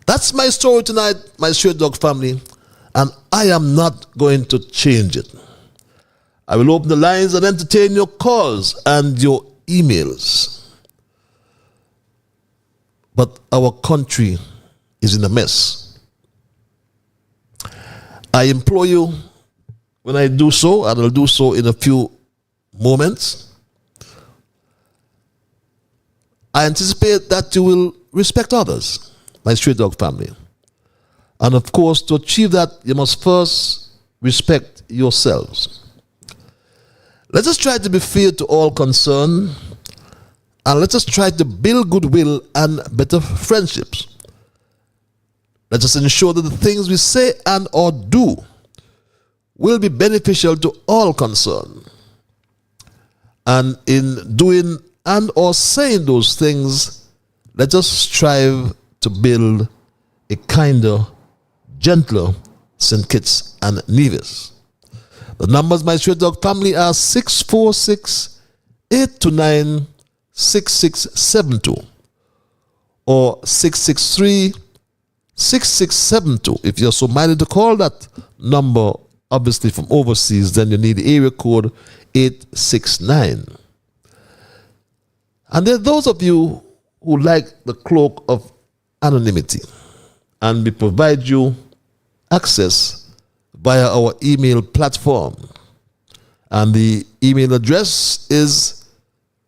That's my story tonight, my straight dog family, and I am not going to change it. I will open the lines and entertain your calls and your emails. But our country is in a mess. I implore you, when I do so, and I'll do so in a few moments, I anticipate that you will respect others, my straight dog family. And of course, to achieve that, you must first respect yourselves. Let us try to be fair to all concerned, and let us try to build goodwill and better friendships. Let us ensure that the things we say and or do will be beneficial to all concerned. And in doing and or saying those things, let us strive to build a kinder, gentler St. Kitts and Nevis. The numbers, my straight dog family, are 646-829-6672 or 663-6672. If you're so minded to call that number, obviously from overseas, then you need the area code 869. And there are those of you who like the cloak of anonymity, and we provide you access via our email platform. And the email address is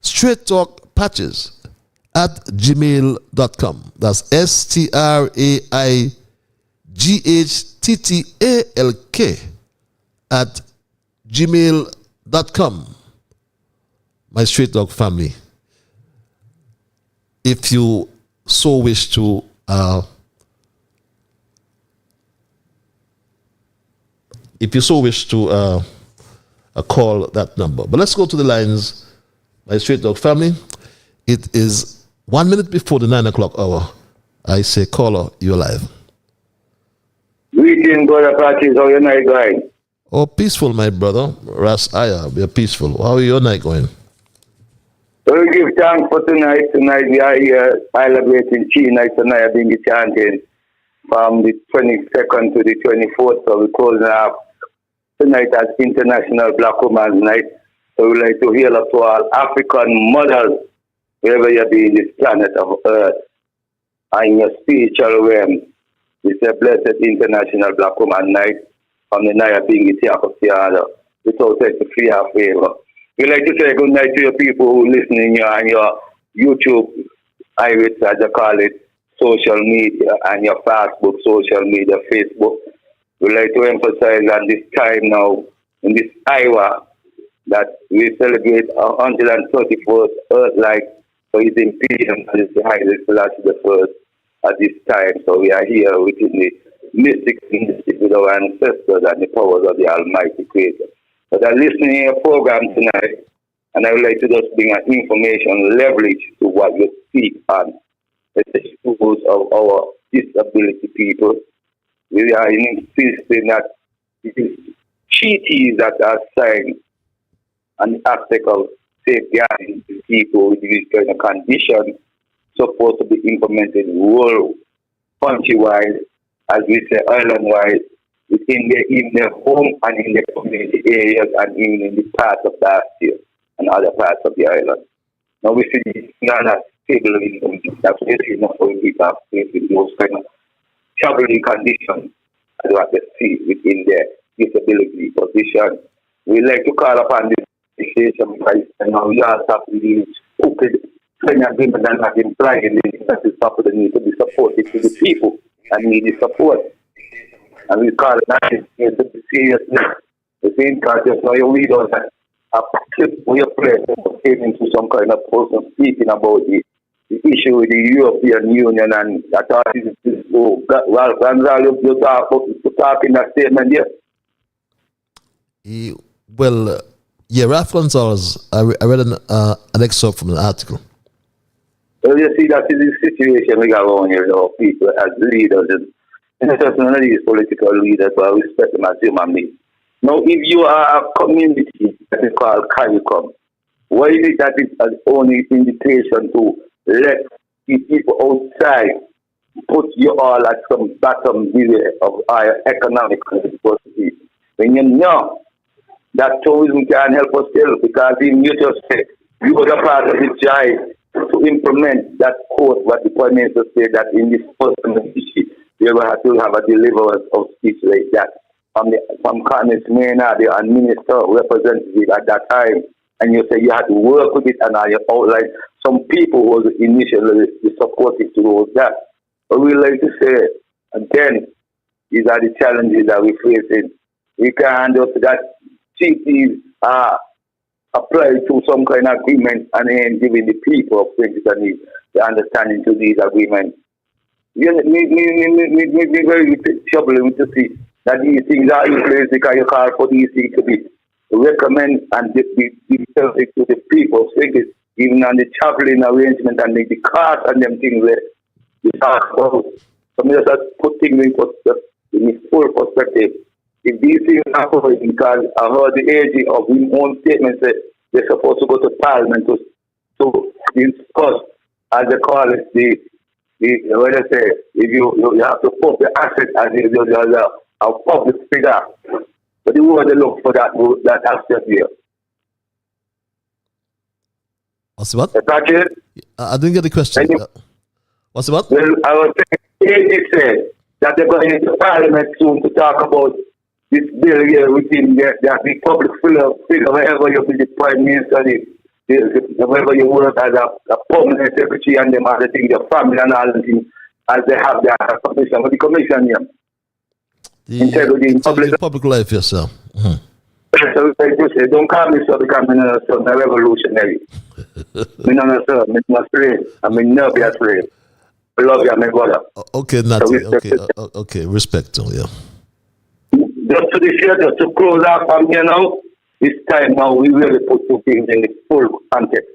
straighttalkpatches@gmail.com. That's STRAIGHTTALK@gmail.com. My straight dog family, if you so wish to call that number. But let's go to the lines, my straight dog family. It is 1 minute before the 9 o'clock hour. I say, caller, you're live. Greetings, brother Patches. How your night going? Oh, peaceful, my brother. Ras Aya, we are peaceful. How are your night going? So we give thanks for tonight. Tonight we are here celebrating Chi Night tonight. I've been chanting from the 22nd to the 24th. So we're closing up tonight as International Black Women's Night. So we'd like to hail up to all African mothers, wherever you be in this planet of Earth, and in your spiritual realm. It's a blessed International Black Women's Night from the Naya Bingi Tiakosiana, without any fear or favor. We'd like to say good night to your people who listening on your YouTube, iris as you call it, social media, and your Facebook, social media, Facebook. We'd like to emphasize on this time now, in this Iowa, that we celebrate 131st Earth-like for his imperium and his Haile Selassie the First at this time. So we are here within the mystic with our ancestors and the powers of the Almighty Creator. But I'm listening to your program tonight, and I would like to just bring an information leverage to what you speak on, the issues of our disability people. We are insisting that it is treaties that are signed on the aspect of safeguarding the people with this kind of condition supposed to be implemented world, country-wise, as we say, island-wise, in their home and in their community areas and even in the parts of Bastia and other parts of the island. Now we see not stable income. That's why we see most of the people are facing those kind of traveling conditions as what they see within their disability position. We like to call upon this situation because we also have to be stupid agreement and not implying that is not the need to be supported to the people and need the support. And we call it not to be seriously. The same because just now you read on a clip where you play came into some kind of person speaking about the issue with the European Union and that is well, Gonzalo, you talk in that statement there. Well, Ralph Gonzalez, I read an excerpt from an article. Well, you see, that is the situation we got on here, people as leaders. And it's just none of these political leaders, but I respect them as human beings. Now, if you are a community that is called CARICOM, why is it that it's an only invitation to let the people outside put you all at some bottom delay of our economic capacity? When you know that tourism can help us still, because even you just said you were a part of the drive to implement that quote what the Prime Minister said that in this first issue we will have to have a deliverance of speech like that from Carnage Maynard and Minister representative at that time, and you say you had to work with it and you outline some people who was initially supportive towards that. But we like to say again, these are the challenges that we're facing. We can't just that treaties are applied to some kind of agreement and then giving the people of St. Kitts the understanding to these agreements. We very troubling to see that these things are in place because you call for these things to be recommend and be to the people of St. Kitts, even on the traveling arrangement and the cost and them things that we talk about. So we just put things in full perspective. If these things are happening, because I heard the AG of his own statement say they're supposed to go to Parliament to discuss, as they call it, what they say, if you have to put the asset as a public figure. But you want to look for that asset here. What's the what? That's I didn't get the question. What's the what? Well, I was saying, AG said that they're going into Parliament soon to talk about this bill here within the public figure, wherever you be the Prime Minister, wherever you work as a permanent secretary and them other things, your family and all the things, as they have their commission. But the commission here, integrity in public life, yes, sir. Mm-hmm. So you say, don't call me so because I'm not a revolutionary. I'm not a slave. I'm a slave. I'm not be a slave. I love you, my brother. Okay, Natty. Okay, respect, yeah. Just to the share, just to close off from here now, this time now we really put two things in the full context.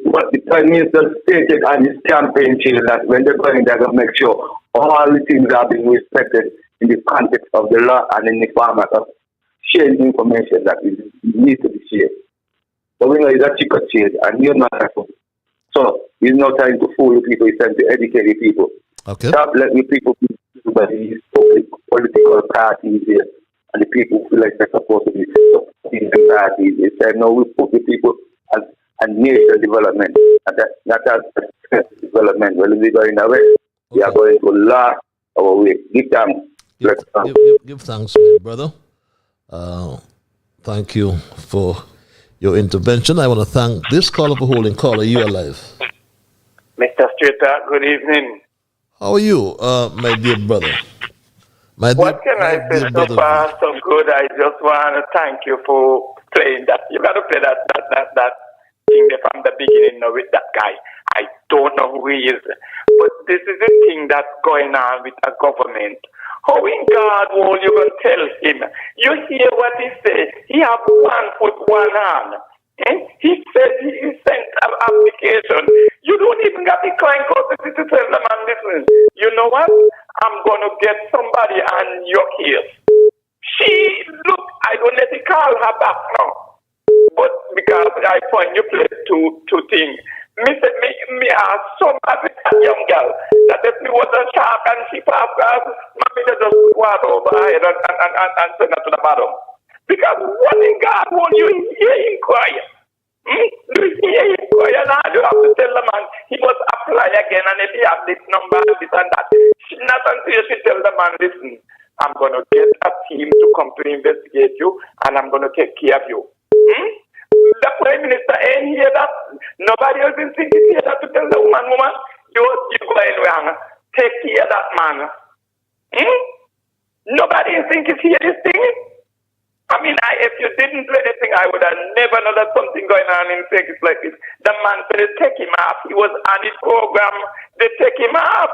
What the Prime Minister stated on his campaign trail that when they're going, they're going to make sure all the things are being respected in the context of the law and in the format of sharing information that needs to be shared. But we know it's a chicken shade and you're not that one. So it's not time to fool the people, it's time to educate the people. Okay. Stop letting the people be by these political parties here, and the people feel like they're supposed to be supporting the parties. It's time now we put the people as a national development, and that's development. When we go in a way, we are going to last our way. Give thanks. Give thanks, my brother. Thank you for your intervention. I want to thank this caller for holding. Caller, you are live. Mr. Strater, good evening. How are you, my dear brother? What can I say? So far, so good. I just want to thank you for playing that. You got to play that thing from the beginning with that guy. I don't know who he is. But this is the thing that's going on with a government. How in God will you going to tell him? You hear what he said. He have 1 foot, 1 hand. And he said he sent an application. You don't even got the client custody to tell them I'm listening. You know what? I'm going to get somebody on your case. Look, I don't let me call her back now. But because I find you play two things. Me ask somebody, that young girl, that if me was a shark and she passed us, maybe they just water over her head and send her to the bottom. Because what in God will you hear him cry? You have to tell the man he must apply again, and if he have this number and this and that, not until you should tell the man, listen, I'm going to get a team to come to investigate you, and I'm going to take care of you. The Prime Minister ain't hear that. Nobody else in think is here that to tell the woman, you go anywhere, take care of that man. Nobody in think is here this thing. I mean, if you didn't do anything, I would have never known that something going on in Vegas like this. The man said they take him off. He was on his program. They take him off.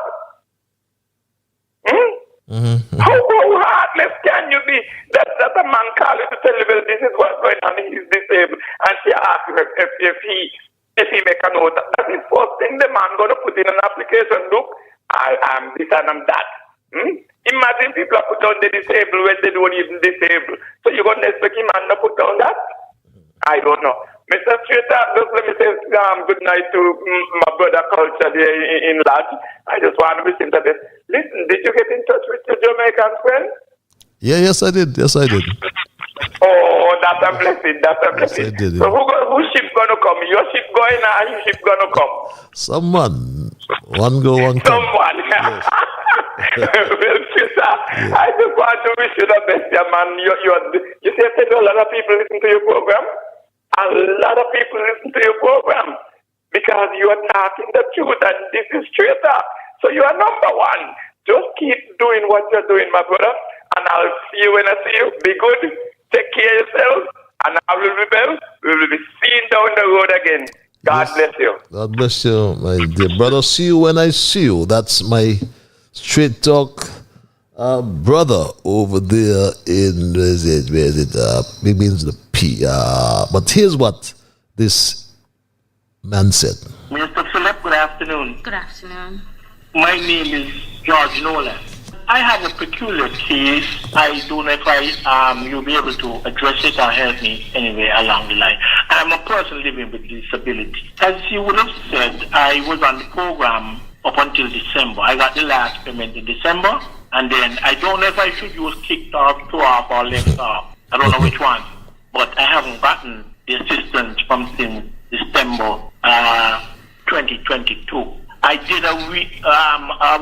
How heartless can you be that a man called you to tell you, well, this is what's going on, he's disabled, and she asked him if he make a note. That's the first thing the man going to put in an application. Look, I am this and I'm that. Imagine people are put down the disabled when they don't even disabled. So you're going to expect him and not put down that? I don't know. Mr. Strater, just let me say good night to my brother Culture there in Lodge. I just want to wish him the best. Listen, did you get in touch with your Jamaican friend? Yeah, yes, I did. Yes, I did. Oh, that's a blessing. That's a blessing. Yes, I did, so whose ship going to come? Your ship going or his ship going to come? Someone. One go, one come. Someone. Yes. Well, sister, I just want to wish you the best, yeah, man. You see, a lot of people listen to your program. A lot of people listen to your program because you are talking the truth, and this is straight up. So you are number one. Just keep doing what you're doing, my brother, and I'll see you when I see you. Be good, take care of yourself, and I will be well. We will be seen down the road again. God bless you. God bless you, my dear brother. See you when I see you. That's my straight talk brother over there in where is it? It means the P. But here's what this man said. Mr. Philip, good afternoon. Good afternoon. My name is George Nolan. I have a peculiar case. I don't know if you'll be able to address it or help me anyway along the line. I'm a person living with disability. As you would have said, I was on the program up until December. I got the last payment in December, and then I don't know if I should use kicked off, two off, or left off. I don't know which one, but I haven't gotten the assistance from since December 2022. I did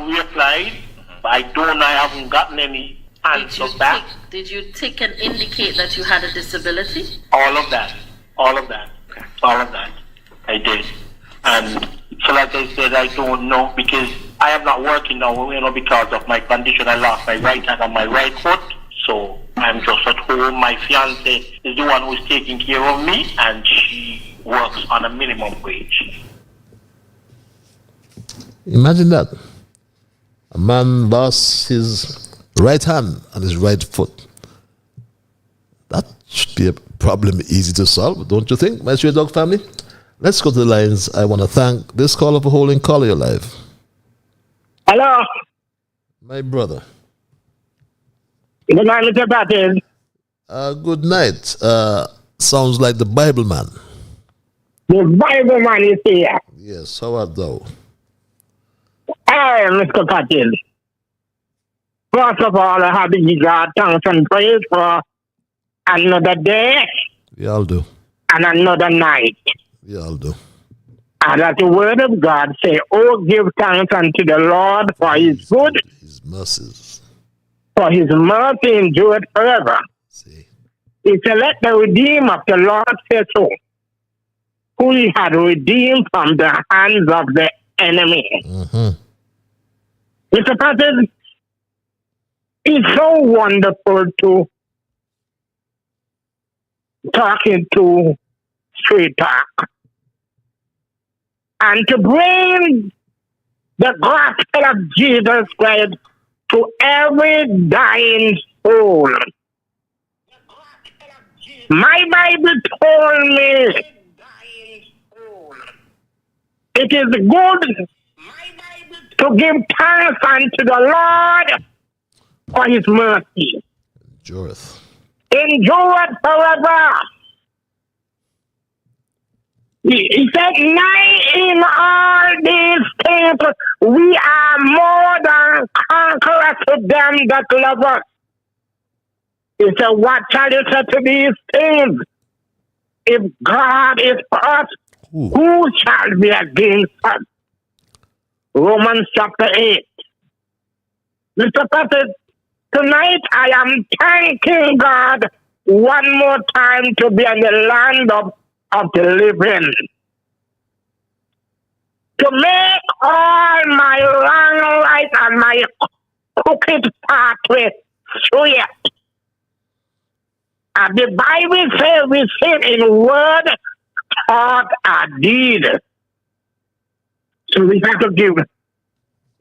reapplied. I haven't gotten any answer back. Did you tick and indicate that you had a disability? All of that. I did. And so like I said, I don't know because I am not working now, because of my condition. I lost my right hand and my right foot. So I'm just at home. My fiance is the one who's taking care of me, and she works on a minimum wage. Imagine that. A man lost his right hand and his right foot. That should be a problem easy to solve, don't you think, my Stray Dog family? Let's go to the lines. I want to thank this caller for holding Caller Live. Hello. My brother. Good night, Mr. Babbles. Good night. Sounds like the Bible man. The Bible man is here. Yes, how art thou? Hey, Mr. Patil. First of all, I have to give God thanks and praise for another day. We all do. And another night. We all do. And as the word of God say, oh, give thanks unto the Lord for his good. His mercies. For his mercy endureth forever. See. He said, let the redeemed of the Lord say so, who he had redeemed from the hands of the enemy. Mm-hmm. Mr. Patil, it's so wonderful to talking to Straight Talk and to bring the gospel of Jesus Christ to every dying soul. My Bible told me it is good to give thanks unto the Lord for his mercy. Endureth. Endureth forever. He said, nay, in all these things, we are more than conquerors to them that love us. He said, what shall you say to these things? If God is for us, Who shall be against us? Romans chapter 8. Mr. Prophet, tonight I am thanking God one more time to be in the land of the living. To make all my wrong right and my crooked pathway straight. And the Bible says we sin in word, thought, and deed. So we have to give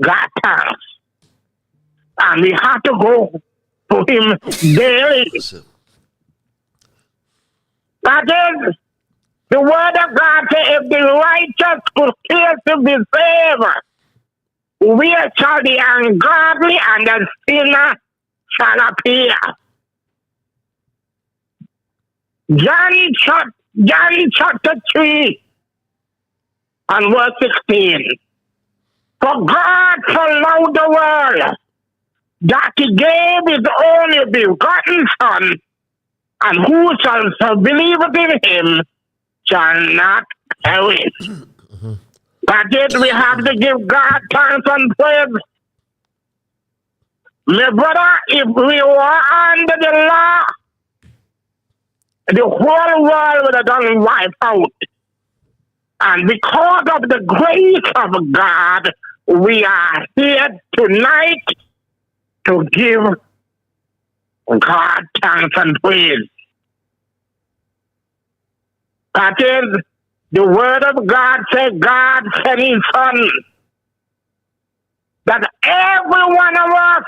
God thanks. And we have to go to Him daily. That is, the word of God says, if the righteous could fail to be saved, where shall the ungodly and the sinner shall appear? John chapter 3 and verse 16. For God so loved the world that He gave His only begotten Son, and whosoever believeth in Him shall not perish. But yet we have to give God thanks and praise. My brother, if we were under the law, the whole world would have done wiped out. And because of the grace of God, we are here tonight to give God thanks and praise. That is, the word of God says God sent His Son, that every one of us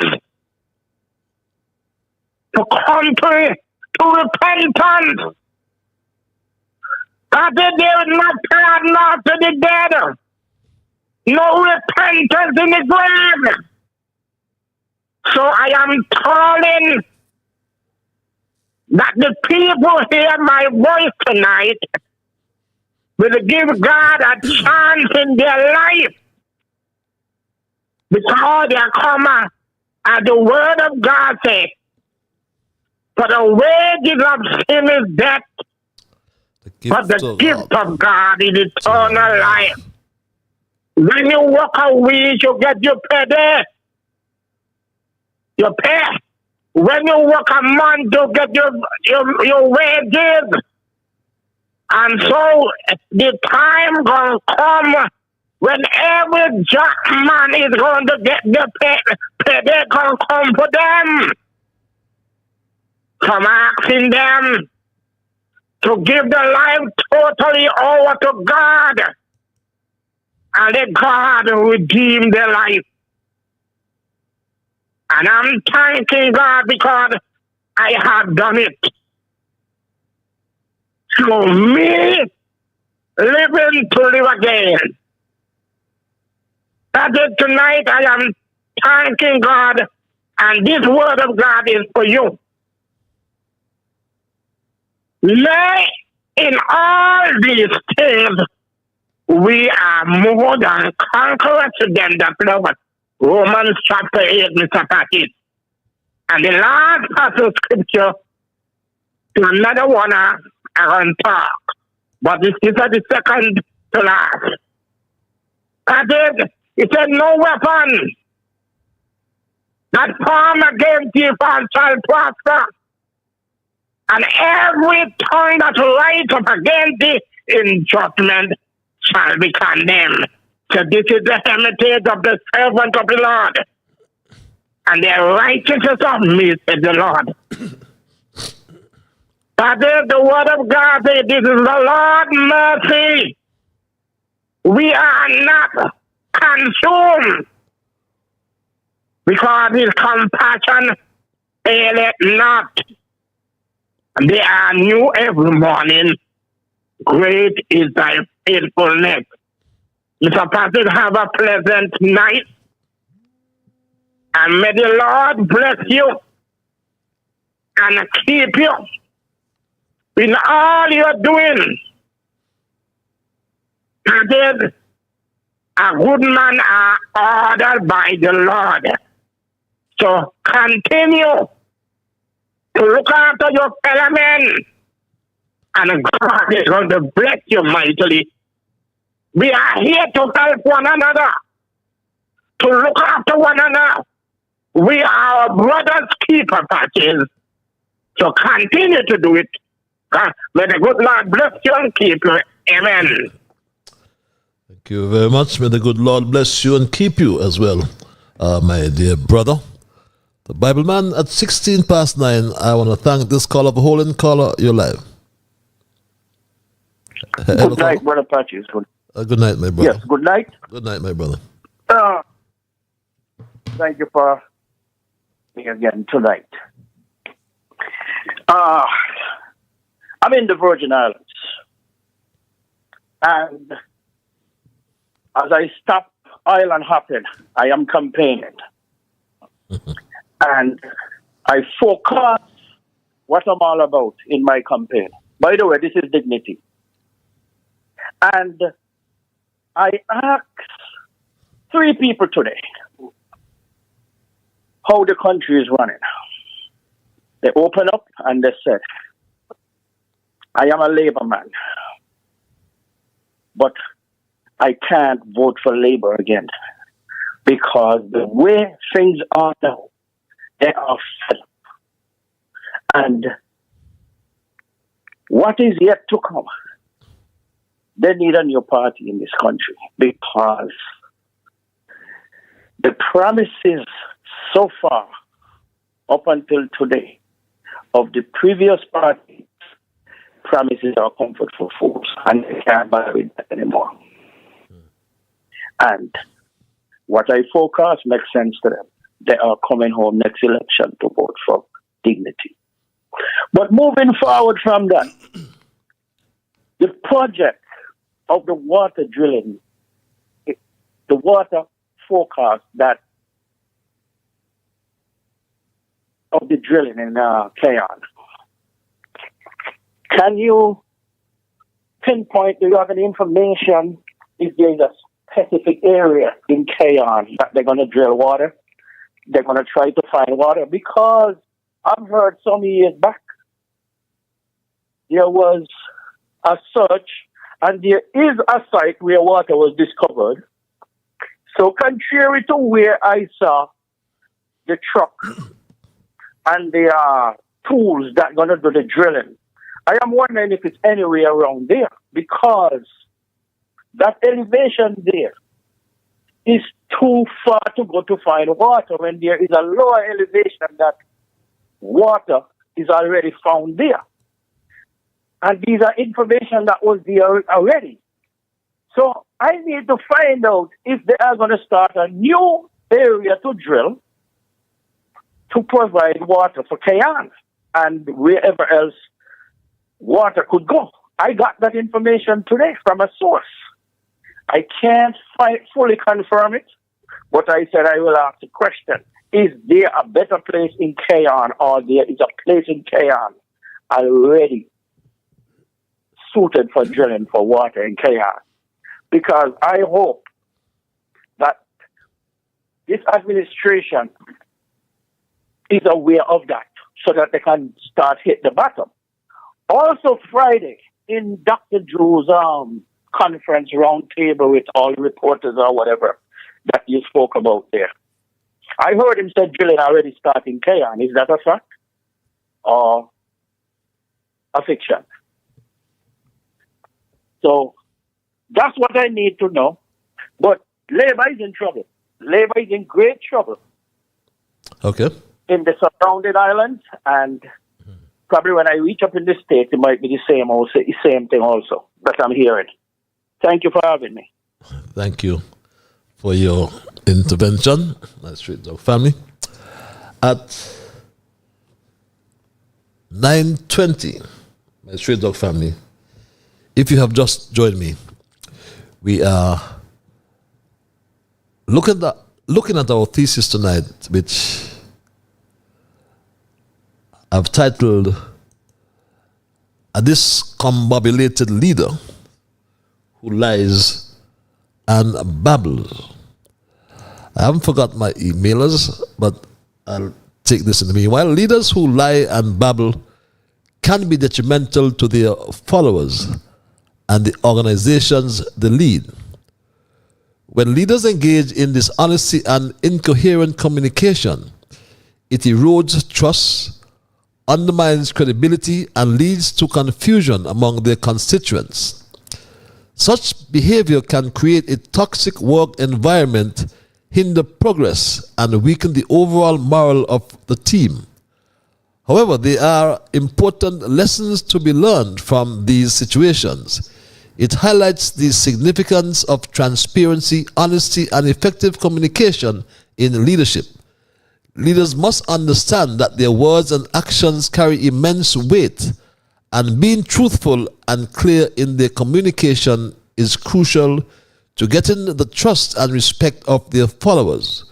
to come to repentance. That there is not pardon after the dead, no repentance in the grave. So I am calling that the people hear my voice tonight will give God a chance in their life, because they come and the word of God says, for the wages of sin is death, but the gift of God is eternal life. When you work a week, you get your pay there. Your pay. When you work a month, you get your wages. And so the time gonna come when every jack man is going to get the pay. They're gonna come for them. So I'm asking them to give their life totally over to God, and let God redeem their life. And I'm thanking God because I have done it. So me living to live again. That is tonight I am thanking God, and this word of God is for you. Lay in all these things, we are more than conquerors to them that love us. Romans chapter 8, Mr. Patrick. And the last passage of scripture, to another one I can talk, but this is the second to last. That is, it said, no weapon that form against you shall prosper, and every tongue that rises up against thee in judgment shall be condemned. So this is the heritage of the servant of the Lord, and the righteousness of me, said the Lord. That is the word of God. This is the Lord's mercy. We are not consumed, because His compassion faileth not. They are new every morning. Great is thy faithfulness. Mr. Patrick, have a pleasant night. And may the Lord bless you and keep you in all you're doing. That is, a good man are ordered by the Lord. So continue to look after your fellow men, and God is going to bless you mightily We are here to help one another, to look after one another. We are our brother's keeper, Patches. So continue to do it. May the good Lord bless you and keep you. Amen. Thank you very much. May the good Lord bless you and keep you as well, my dear brother. The Bible man at 16 past 9. I want to thank this caller for holding. Caller, you're live. Good night, brother Patches. Good night, my brother. Yes, good night. Good night, my brother. Thank you for being again tonight. I'm in the Virgin Islands. And as I stop island hopping, I am campaigning. And I focus what I'm all about in my campaign. By the way, this is dignity. And I asked 3 people today how the country is running. They open up and they said, I am a Labour man, but I can't vote for Labour again because the way things are now, they are fed up. And what is yet to come, they need a new party in this country because the promises so far, up until today, of the previous party, promises are comfort for fools, and they can't buy with that anymore. And what I forecast makes sense to them. They are coming home next election to vote for dignity. But moving forward from that, the project of the water drilling, the water forecast that of the drilling in Cayon. Can you pinpoint, do you have any information if there's a specific area in Cayon that they're going to drill water? They're going to try to find water? Because I've heard some years back there was a search and there is a site where water was discovered. So contrary to where I saw the truck and the tools that are going to do the drilling, I am wondering if it's anywhere around there because that elevation there is too far to go to find water when there is a lower elevation that water is already found there. And these are information that was there already. So I need to find out if they are going to start a new area to drill to provide water for Cayon and wherever else water could go. I got that information today from a source. I can't fully confirm it, but I said I will ask the question. Is there a better place in Cayon or there is a place in Cayon already suited for drilling for water in Cayon? Because I hope that this administration is aware of that so that they can start hit the bottom. Also Friday, in Dr. Drew's conference round table with all reporters or whatever that you spoke about there, I heard him say drilling already starting Cayon. Is that a fact or a fiction? So that's what I need to know. But Labour is in trouble. Labour is in great trouble. Okay. In the surrounding islands, and probably when I reach up in the States, it might be the same thing also that I'm hearing. Thank you for having me. Thank you for your intervention, my Street Dog family. At 9:20, my Street Dog family, if you have just joined me, we are looking at our thesis tonight, which I've titled A Discombobulated Leader Who Lies and Babbles. I haven't forgot my emailers, but I'll take this in the meanwhile. Leaders who lie and babble can be detrimental to their followers and the organizations they lead. When leaders engage in dishonesty and incoherent communication, it erodes trust, undermines credibility, and leads to confusion among their constituents. Such behavior can create a toxic work environment, hinder progress, and weaken the overall morale of the team. However, there are important lessons to be learned from these situations. It highlights the significance of transparency, honesty, and effective communication in leadership. Leaders must understand that their words and actions carry immense weight, and being truthful and clear in their communication is crucial to getting the trust and respect of their followers.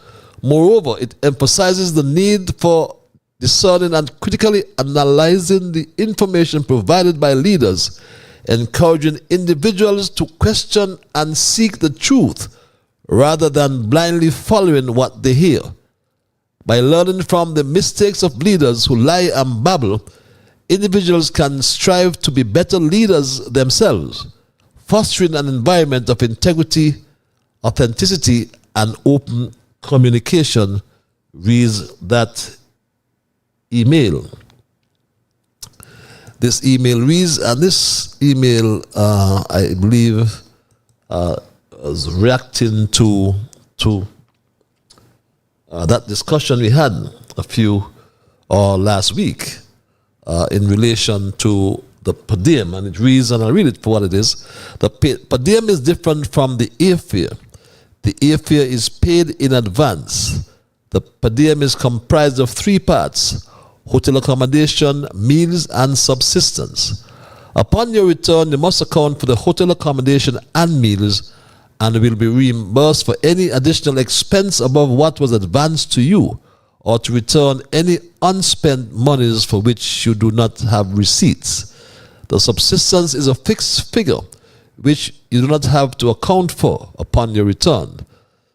Moreover, it emphasizes the need for discerning and critically analyzing the information provided by leaders, encouraging individuals to question and seek the truth rather than blindly following what they hear. By learning from the mistakes of leaders who lie and babble, individuals can strive to be better leaders themselves, fostering an environment of integrity, authenticity, and open communication, reads that email. This email reads, and this email, I believe, was reacting to that discussion we had last week in relation to the per diem, and it reads, and I'll read it for what it is. The per diem is different from the airfare. The airfare is paid in advance. The per diem is comprised of three parts: hotel accommodation, meals, and subsistence. Upon your return, you must account for the hotel accommodation and meals, and will be reimbursed for any additional expense above what was advanced to you, or to return any unspent monies for which you do not have receipts. The subsistence is a fixed figure, which you do not have to account for upon your return.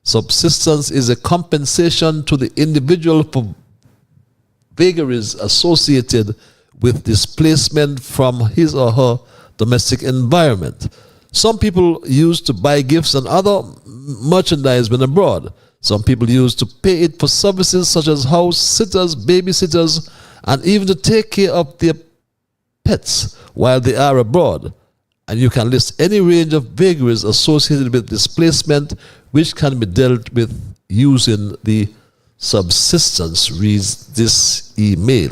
Subsistence is a compensation to the individual for vagaries associated with displacement from his or her domestic environment. Some people use to buy gifts and other merchandise when abroad. Some people use to pay it for services such as house sitters, babysitters, and even to take care of their pets while they are abroad. And you can list any range of vagaries associated with displacement which can be dealt with using the subsistence, reads this email.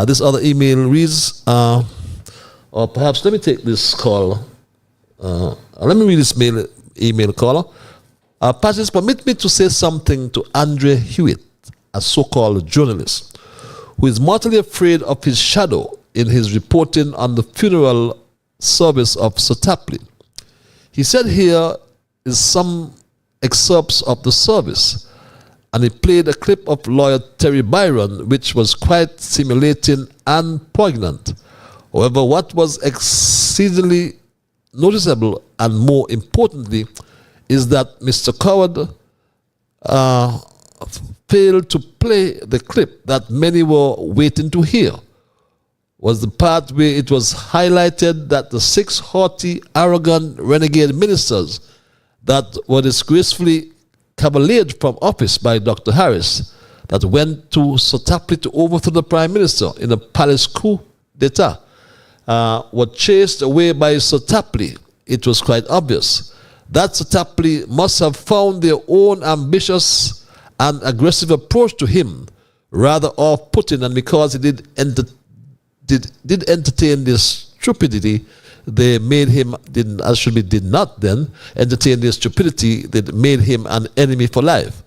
This other email reads, or perhaps let me take this call. Let me read this email caller. Patches, permit me to say something to Andre Hewitt, a so-called journalist, who is mortally afraid of his shadow in his reporting on the funeral service of Sir Tapley. He said here is some excerpts of the service, and he played a clip of lawyer Terry Byron, which was quite stimulating and poignant. However, what was exceedingly noticeable, and more importantly, is that Mr. Coward failed to play the clip that many were waiting to hear. Was the part where it was highlighted that the 6 haughty, arrogant, renegade ministers that were disgracefully cavaliered from office by Dr. Harris, that went to Sir Tapley to overthrow the Prime Minister in a palace coup d'etat, were chased away by Sir Tapley. It was quite obvious that Sir Tapley must have found their own ambitious and aggressive approach to him rather off-putting, and because he did entertain this stupidity, they made him, did not then entertain their stupidity, they made him an enemy for life.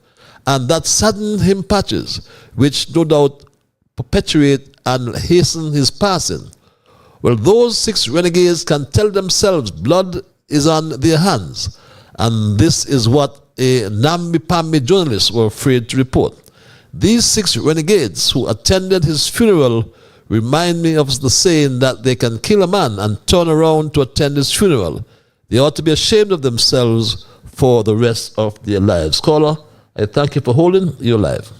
And that saddened him, Patches, which no doubt perpetuate and hasten his passing. Well, those 6 renegades can tell themselves blood is on their hands, and this is what a namby-pamby journalists were afraid to report. These 6 renegades who attended his funeral remind me of the saying that they can kill a man and turn around to attend his funeral. They ought to be ashamed of themselves for the rest of their lives. Caller, I thank you for holding your live.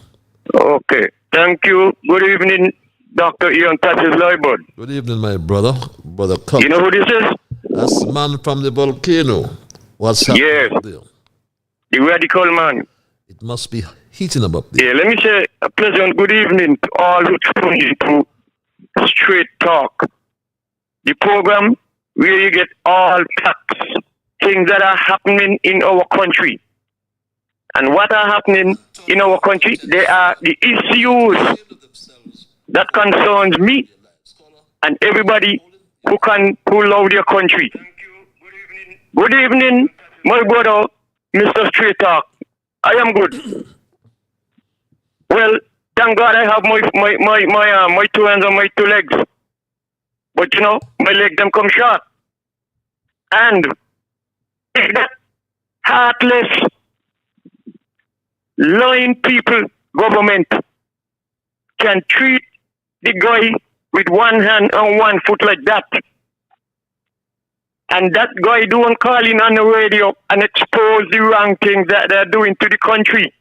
Okay. Thank you. Good evening, Dr. Ian Patches Liburd. Good evening, my brother. Brother Cup. You know who this is? That's the man from the volcano. What's happening Yes. up there? The radical man. It must be heating up there. Yeah, let me say a pleasant good evening to all who tune in to Straight Talk, the program where you get all facts, things that are happening in our country. And what are happening in our country? They are the issues that concerns me and everybody who love their country. Good evening, my brother, Mr. Straight Talk. I am good. Well, thank God I have my 2 hands and my 2 legs. But you know, my leg them come short. And if that heartless, lying people, government, can treat the guy with 1 hand and 1 foot like that, and that guy don't call in on the radio and expose the wrong things that they're doing to the country,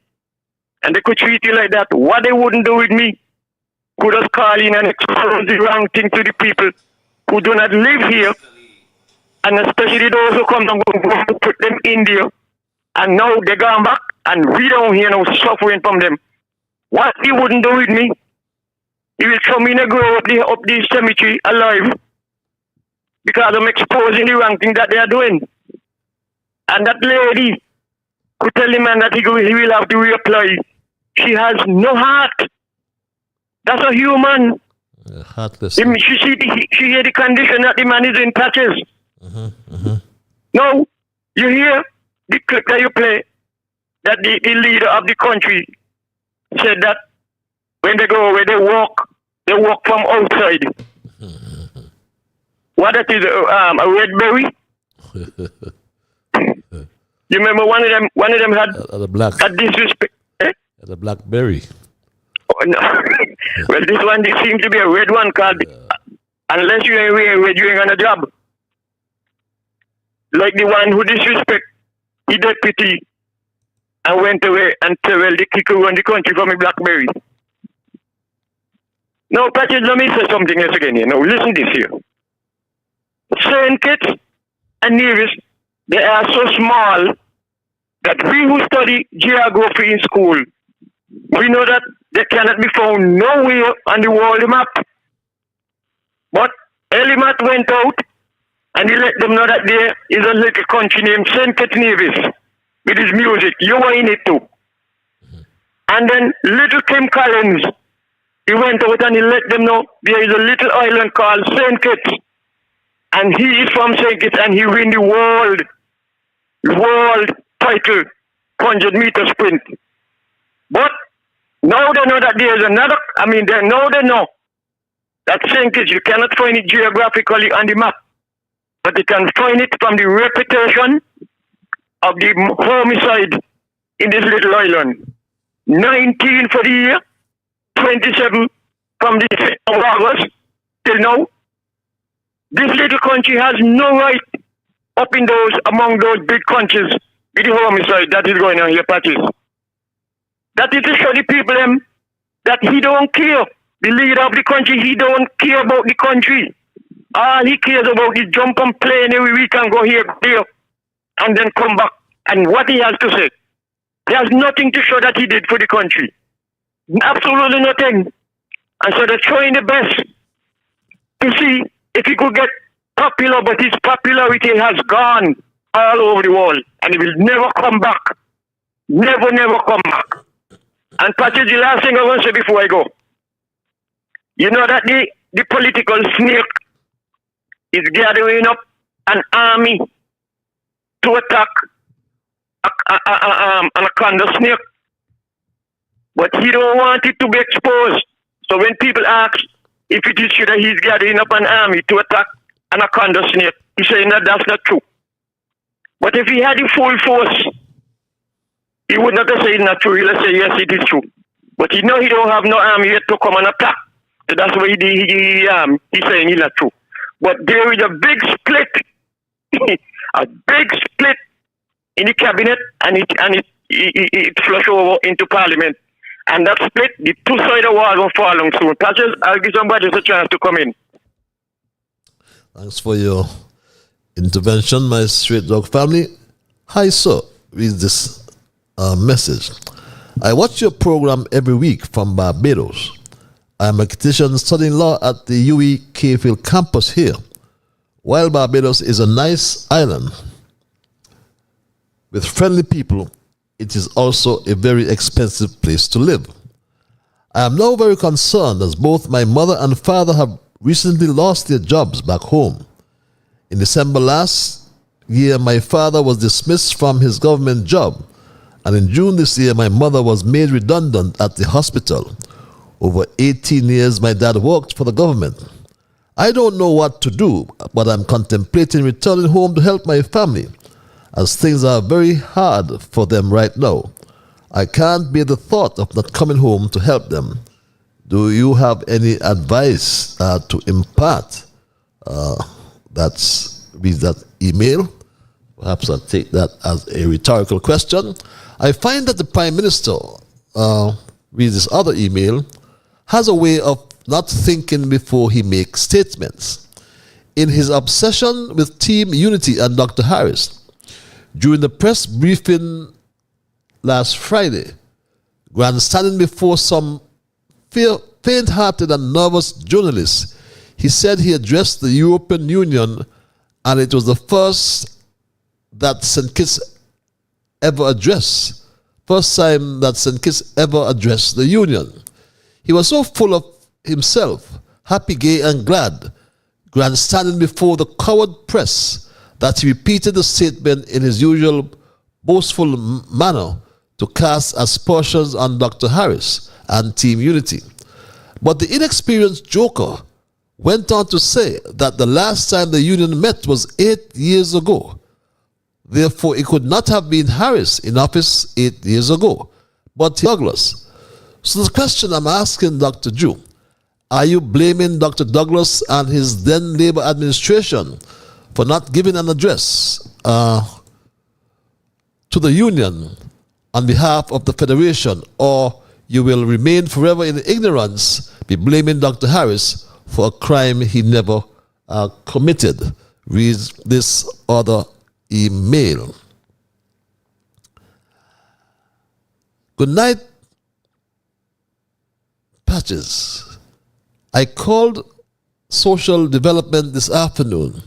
and they could treat you like that, what they wouldn't do with me could just call in and expose the wrong thing to the people who do not live here, and especially those who come and go to put them in there, and now they gone back, and we don't hear no suffering from them. What he wouldn't do with me, he will throw me in a grave up the cemetery alive, because I'm exposing the wrong thing that they are doing. And that lady could tell the man that he will have to reapply. She has no heart. That's a human. Heartless. She hear the condition that the man is in patches. No, you hear the clip that you play, that the leader of the country said that when they go away, they walk from outside. What that is, a red berry? You remember one of them had a disrespect. A blackberry. Oh, no. Well, this seems to be a red one called, unless you ain't wearing red, you ain't on a job. Like the one who disrespect the deputy and went away and traveled the kick around the country from a blackberry. Now, Patrick, let me say something else again here. Now, listen this here. St. Kitts and Nevis, they are so small that we who study geography in school, we know that they cannot be found nowhere on the world map. But Elimat went out and he let them know that there is a little country named St. Kitts Nevis with his music. You were in it too. And then little Tim Collins, he went out and he let them know there is a little island called St. Kitts. And he is from St. Kitts and he win the world title, 100-meter sprint. But now they know that there is another, they know that St. Kitts, you cannot find it geographically on the map. But you can find it from the reputation of the homicide in this little island. 19 for the year, 27 from the 5th of August till now. This little country has no right up in among those big countries with the homicide that is going on here, Patches. That is to show the people that he don't care. The leader of the country, he don't care about the country. All he cares about is jump on plane every week and go here, there, and then come back. And what he has to say. He has nothing to show that he did for the country. Absolutely nothing. And so they're trying the best to see if he could get popular, but his popularity has gone all over the world. And he will never come back. Never come back. And Patrick, the last thing I want to say before I go. You know that the political snake is gathering up an army to attack an anaconda snake. But he don't want it to be exposed. So when people ask if it is true that he's gathering up an army to attack an anaconda snake, he's saying that that's not true. But if he had the full force, he would not say it's not true. He'll say, yes, it is true. But he know he don't have no army yet to come and attack. So that's why he's saying it's not true. But there is a big split, in the cabinet, and it flush over into parliament. And that split, the two-sided war will fall along soon. Patches, I'll give somebody a chance to come in. Thanks for your intervention, my Straight Dog family. Hi, sir. Read this message. I watch your program every week from Barbados. I am a clinician studying law at the UE Cayfield campus here. While Barbados is a nice island with friendly people, it is also a very expensive place to live. I am now very concerned as both my mother and father have recently lost their jobs back home. In December last year, my father was dismissed from his government job, and in June this year, my mother was made redundant at the hospital. Over 18 years, my dad worked for the government. I don't know what to do, but I'm contemplating returning home to help my family, as things are very hard for them right now. I can't bear the thought of not coming home to help them. Do you have any advice to impart? Read that email. Perhaps I'll take that as a rhetorical question. I find that the Prime Minister, read this other email, has a way of not thinking before he makes statements. In his obsession with Team Unity and Dr. Harris, during the press briefing last Friday, grandstanding before some faint-hearted and nervous journalists, he said he addressed the European Union and it was the first that St. Kitts ever addressed. First time that St. Kitts ever addressed the Union. He was so full of himself, happy, gay, and glad, grandstanding before the coward press, that he repeated the statement in his usual boastful manner to cast aspersions on Dr. Harris and Team Unity. But the inexperienced joker went on to say that the last time the union met was 8 years ago. Therefore, it could not have been Harris in office 8 years ago, but Douglas. So the question I'm asking Dr. Drew, are you blaming Dr. Douglas and his then Labour administration for not giving an address to the union on behalf of the Federation, or you will remain forever in ignorance, be blaming Dr. Harris for a crime he never committed? Read this other email. Good night, Patches. I called social development this afternoon,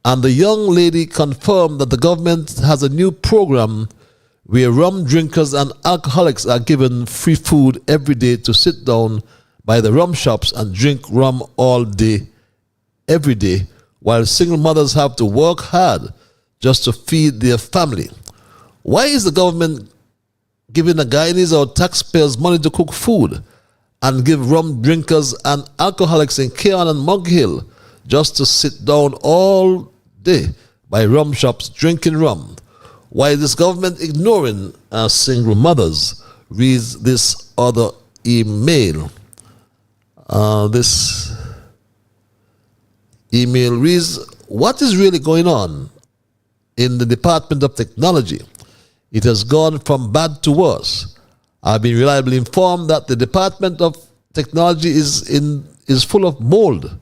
and the young lady confirmed that the government has a new program where rum drinkers and alcoholics are given free food every day to sit down by the rum shops and drink rum all day, every day, while single mothers have to work hard just to feed their family. Why is the government giving the Guyanese or taxpayers money to cook food and give rum drinkers and alcoholics in Keon and Mug Hill just to sit down all day by rum shops drinking rum? Why is this government ignoring single mothers? Reads this other email. This email reads, what is really going on in the Department of Technology? It has gone from bad to worse. I've been reliably informed that the Department of Technology is full of mold,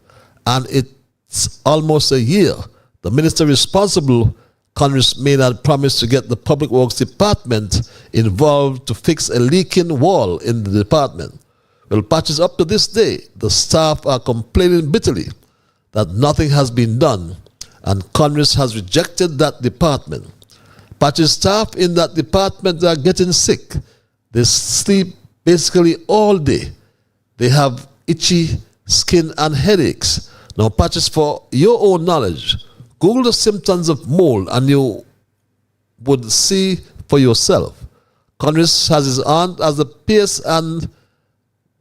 and it's almost a year. The minister responsible, Congress Maynard, promised to get the Public Works Department involved to fix a leaking wall in the department. Well, Patches, up to this day, the staff are complaining bitterly that nothing has been done, and Congress has rejected that department. Patches, staff in that department are getting sick. They sleep basically all day. They have itchy skin and headaches. Now, Patches, for your own knowledge, Google the symptoms of mold and you would see for yourself. Congress has his aunt as a PS and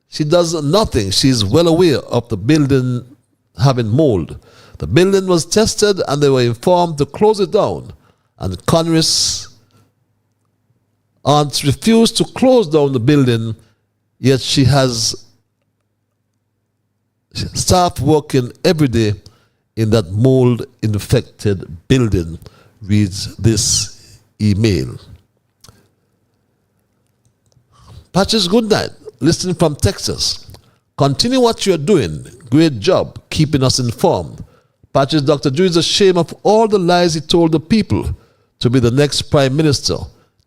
she does nothing. She's well aware of the building having mold. The building was tested and they were informed to close it down. And Congress aunt refused to close down the building, yet she has staff working every day in that mold-infected building. Reads this email. Patches, good night. Listening from Texas. Continue what you're doing. Great job keeping us informed. Patches, Dr. Drew is ashamed of all the lies he told the people to be the next prime minister.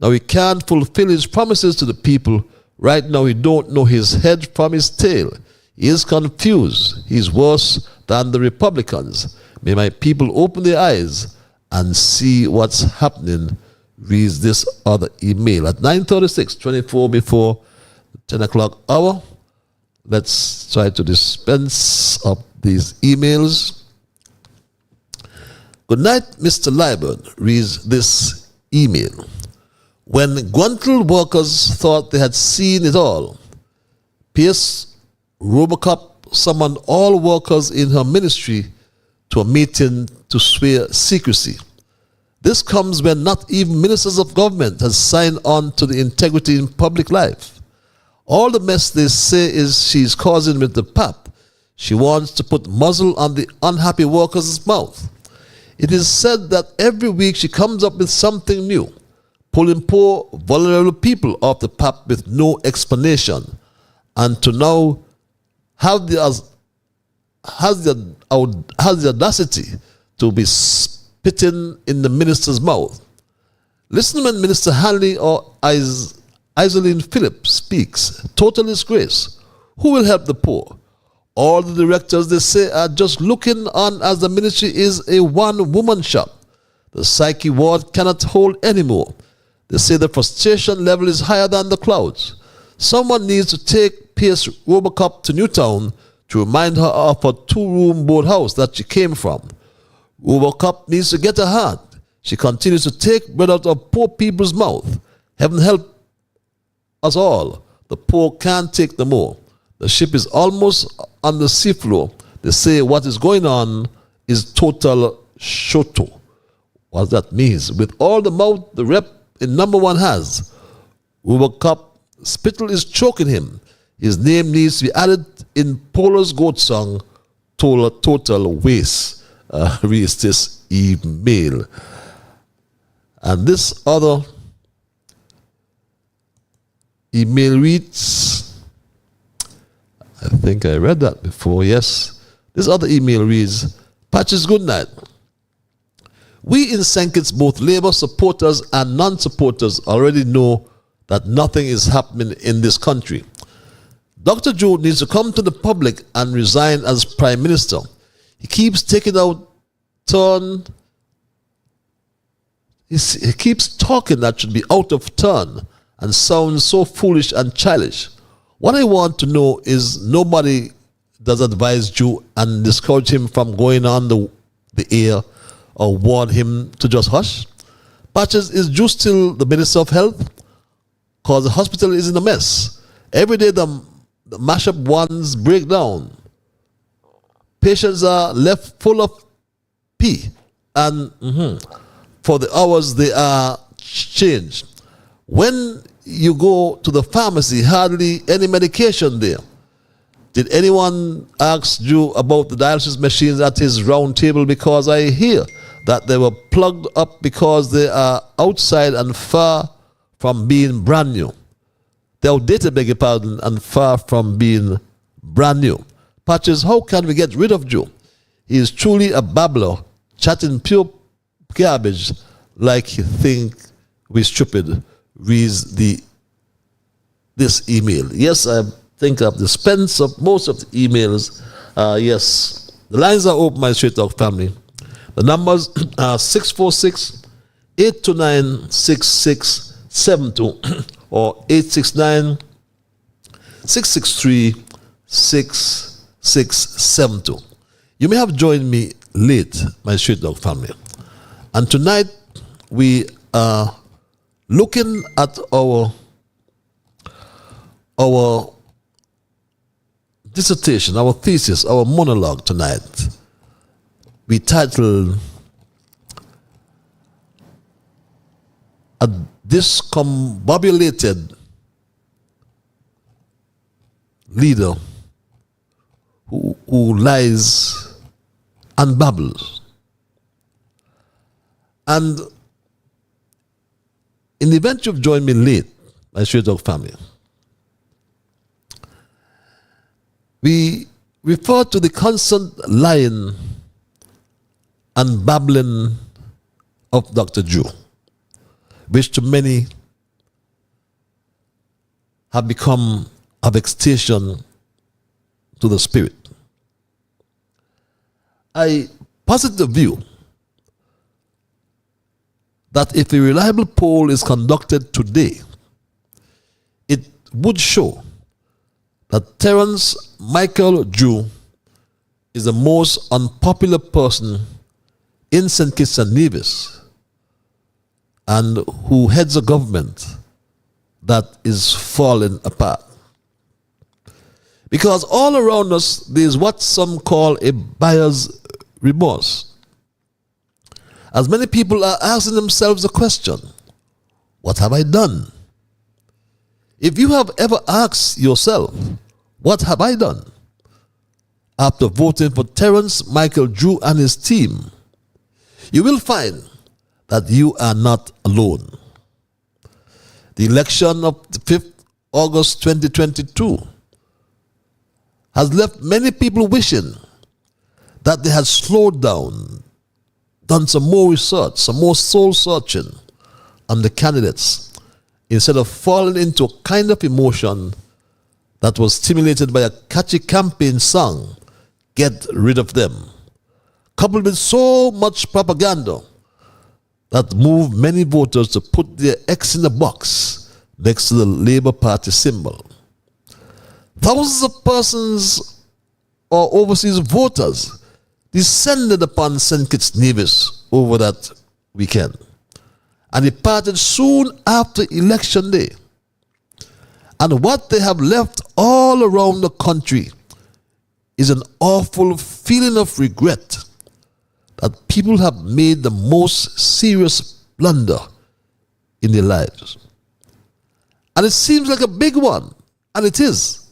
Now he can't fulfill his promises to the people. Right now he don't know his head from his tail. He is confused. He's worse than the Republicans. May my people open their eyes and see what's happening. Reads this other email at 9:36, 24 before 10 o'clock hour. Let's try to dispense of these emails. Good night, Mr. Liburd, reads this email. When Guantel workers thought they had seen it all, Pierce Robocop summoned all workers in her ministry to a meeting to swear secrecy. This comes when not even ministers of government have signed on to the integrity in public life. All the mess they say is she's causing with the PAP. She wants to put muzzle on the unhappy workers' mouth. It is said that every week she comes up with something new, pulling poor, vulnerable people off the PAP with no explanation, and to now have the audacity to be spitting in the minister's mouth. Listen when Minister Hanley or Iselin Phillips speaks. Total disgrace. Who will help the poor? All the directors, they say, are just looking on as the ministry is a one-woman shop. The psyche ward cannot hold anymore. They say the frustration level is higher than the clouds. Someone needs to take Pierce Robocop to Newtown to remind her of her two-room board house that she came from. Robocop needs to get a hand. She continues to take bread out of poor people's mouth. Heaven help us all. The poor can't take no more. The ship is almost on the seafloor. They say what is going on is total shoto. What that means, with all the mouth the rep in number one has, Robocop spittle is choking him. His name needs to be added in Polo's goat song, Total Waste. Reads this email. And this other email reads, I think I read that before, yes. This other email reads, Patches, good night. We in St. Kitts, both Labour supporters and non-supporters, already know that nothing is happening in this country. Dr. Joe needs to come to the public and resign as Prime Minister. He keeps taking out turn. He keeps talking that should be out of turn and sounds so foolish and childish. What I want to know is nobody does advise Joe and discourage him from going on the air or warn him to just hush. Patches, is Joe still the Minister of Health? Because the hospital is in a mess. Every day the mash-up ones break down. Patients are left full of pee. And for the hours they are changed. When you go to the pharmacy, hardly any medication there. Did anyone ask Joe about the dialysis machines at his round table? Because I hear that they were plugged up because they are outside and far from being brand new. They're outdated, beg your pardon, and far from being brand new. Patches, how can we get rid of Joe? He is truly a babbler, chatting pure garbage like he think we stupid. Reads this email. Yes, I think I've dispensed of most of the emails. Yes, the lines are open, my Straight Talk family. The numbers are 646-829-6672 or 869-663-6672. You may have joined me late, my Straight Talk family. And tonight we are looking at our dissertation, our thesis, our monologue tonight. We titled A Discombobulated Leader who lies and babbles. And in the event you've joined me late, my Straight Talk family, we refer to the constant lying and babbling of Dr. Joe. which to many have become a vexation to the spirit. I posit the view that if a reliable poll is conducted today, it would show that Terence Michael Drew is the most unpopular person in St. Kitts and Nevis and who heads a government that is falling apart. Because all around us, there is what some call a buyer's remorse. As many people are asking themselves the question, what have I done? If you have ever asked yourself, what have I done? After voting for Terence Michael Drew and his team, you will find that you are not alone. The election of the 5th August 2022 has left many people wishing that they had slowed down, done some more research, some more soul searching on the candidates, instead of falling into a kind of emotion that was stimulated by a catchy campaign song, Get Rid of Them, coupled with so much propaganda that moved many voters to put their X in the box next to the Labour Party symbol. Thousands of persons or overseas voters descended upon St. Kitts Nevis over that weekend and departed soon after Election Day. And what they have left all around the country is an awful feeling of regret that people have made the most serious blunder in their lives. And it seems like a big one, and it is,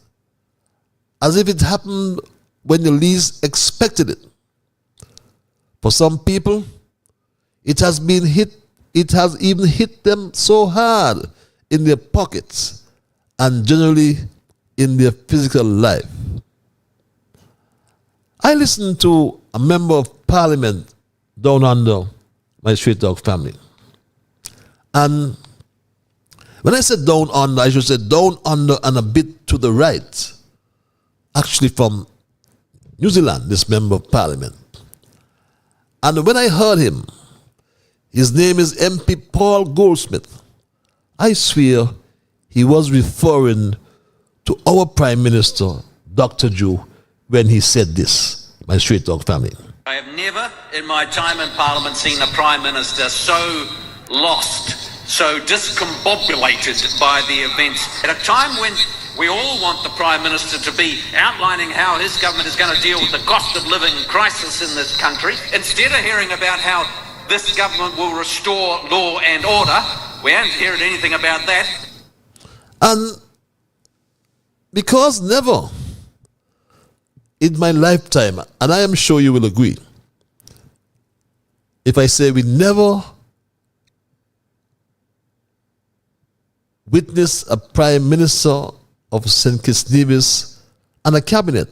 as if it happened when you least expected it. For some people, it has even hit them so hard in their pockets and generally in their physical life. I listened to a member of parliament down under my Straight Dog family. And when I said down under, I should say down under and a bit to the right. Actually from New Zealand, this member of parliament. And when I heard him, his name is MP Paul Goldsmith, I swear he was referring to our Prime Minister, Dr. Drew, when he said this, my Straight Dog family. I have never in my time in Parliament seen a Prime Minister so lost, so discombobulated by the events. At a time when we all want the Prime Minister to be outlining how his government is going to deal with the cost of living crisis in this country, instead of hearing about how this government will restore law and order, we haven't heard anything about that. And because never in my lifetime, and I am sure you will agree, if I say we never witnessed a Prime Minister of St. Kitts Nevis and a cabinet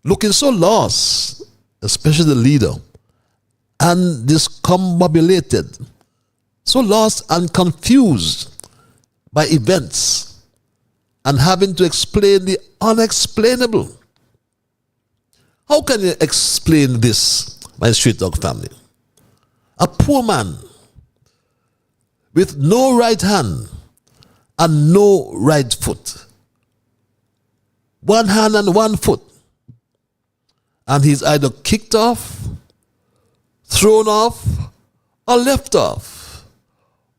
looking so lost, especially the leader, and discombobulated, so lost and confused by events and having to explain the unexplainable. How can you explain this, my Street Dog family? A poor man with no right hand and no right foot. One hand and one foot. And he's either kicked off, thrown off, or left off,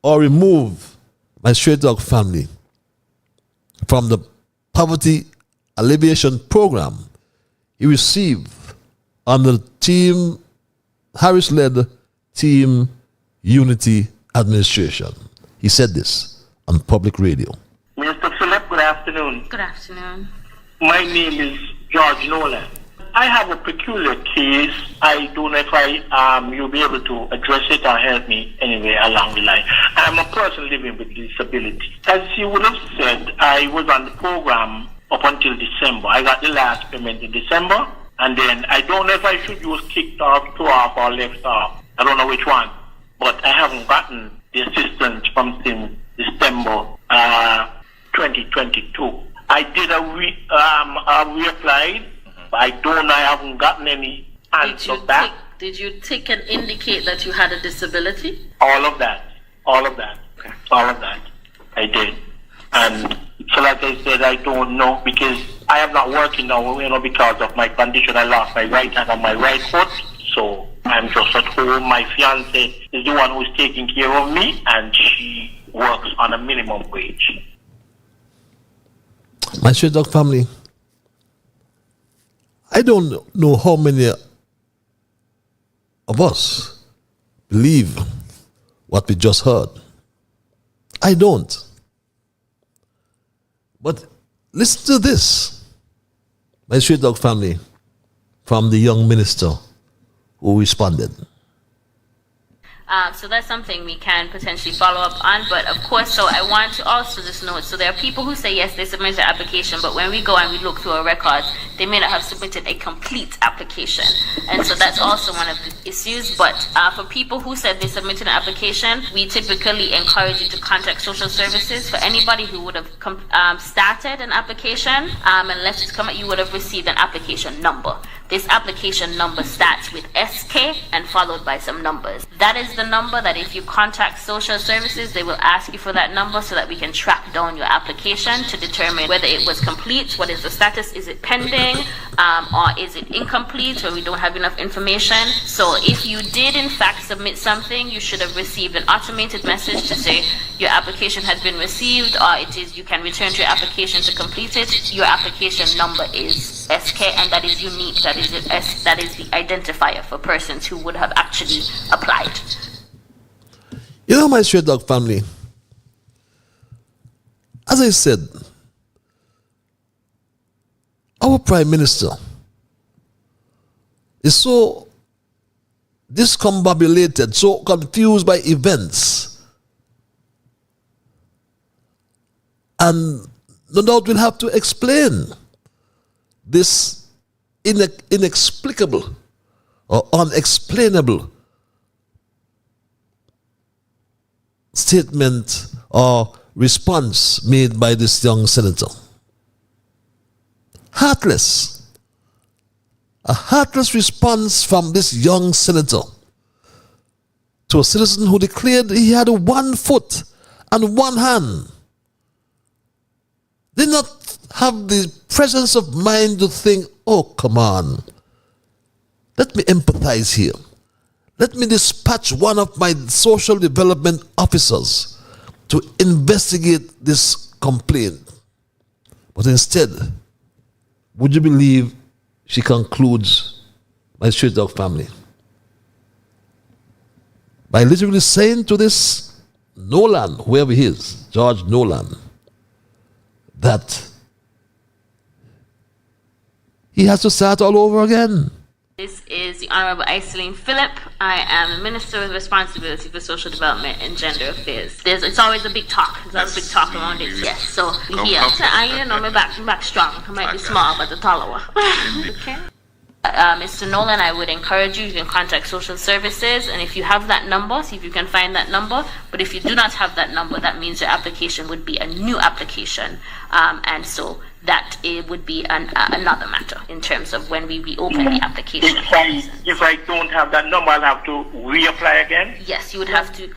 or removed, my Straight Dog family, from the poverty alleviation program he received under the Team Harris-led Team Unity administration. He said this on public radio. Mr. Philip, good afternoon. Good afternoon. My name is George Nolan. I have a peculiar case. I don't know if you'll be able to address it or help me anyway along the line. I'm a person living with disability. As you would have said, I was on the program up until December. I got the last payment in December, and then I don't know if I should use kicked off, throw off, or left off. I don't know which one. but I haven't gotten the assistance from since December 2022. I did reapplied, but I haven't gotten any answer back. Did you tick and indicate that you had a disability? All of that. Okay. All of that. I did. And so like I said, I don't know because I am not working now, because of my condition. I lost my right hand and my right foot. So I'm just at home. My fiance is the one who's taking care of me, and she works on a minimum wage. My Street Dog family, I don't know how many of us believe what we just heard. I don't. But listen to this, my Street Dog family, from the young minister who responded. So that's something we can potentially follow up on. But of course, so I want to also just note, so there are people who say, yes, they submitted their application, but when we go and we look through our records, they may not have submitted a complete application. And so that's also one of the issues. But for people who said they submitted an application, we typically encourage you to contact social services. For anybody who would have started an application and left it to come, you would have received an application number. This application number starts with SK and followed by some numbers. That is the number that if you contact social services, they will ask you for that number so that we can track down your application to determine whether it was complete, what is the status, is it pending, or is it incomplete, where we don't have enough information. So if you did in fact submit something, you should have received an automated message to say your application has been received, or it is you can return to your application to complete it. Your application number is SK, and that is unique. That is the identifier for persons who would have actually applied. You know, my Street Dog family, as I said, our Prime Minister is so discombobulated, so confused by events, and no doubt we'll have to explain this inexplicable or unexplainable statement or response made by this young senator. Heartless. A heartless response from this young senator to a citizen who declared he had one foot and one hand. Did not have the presence of mind to think, oh, come on, let me empathize here. Let me dispatch one of my social development officers to investigate this complaint. But instead, would you believe she concludes, my Street Dog family, by literally saying to this Nolan, whoever he is, George Nolan, that he has to start all over again. This is the Honorable Iselene Phillip. I am the Minister with Responsibility for Social Development and Gender Affairs. It's always a big talk. There's always a big talk around it. Yes, so we're here. So my back strong. I might be small, but the taller one. Okay. Mr. Nolan, I would encourage you can contact social services, and if you have that number, see if you can find that number. But if you do not have that number, that means your application would be a new application, and so that it would be another matter in terms of when we reopen the application. If I don't have that number, I'll have to reapply again? Yes, you would have to.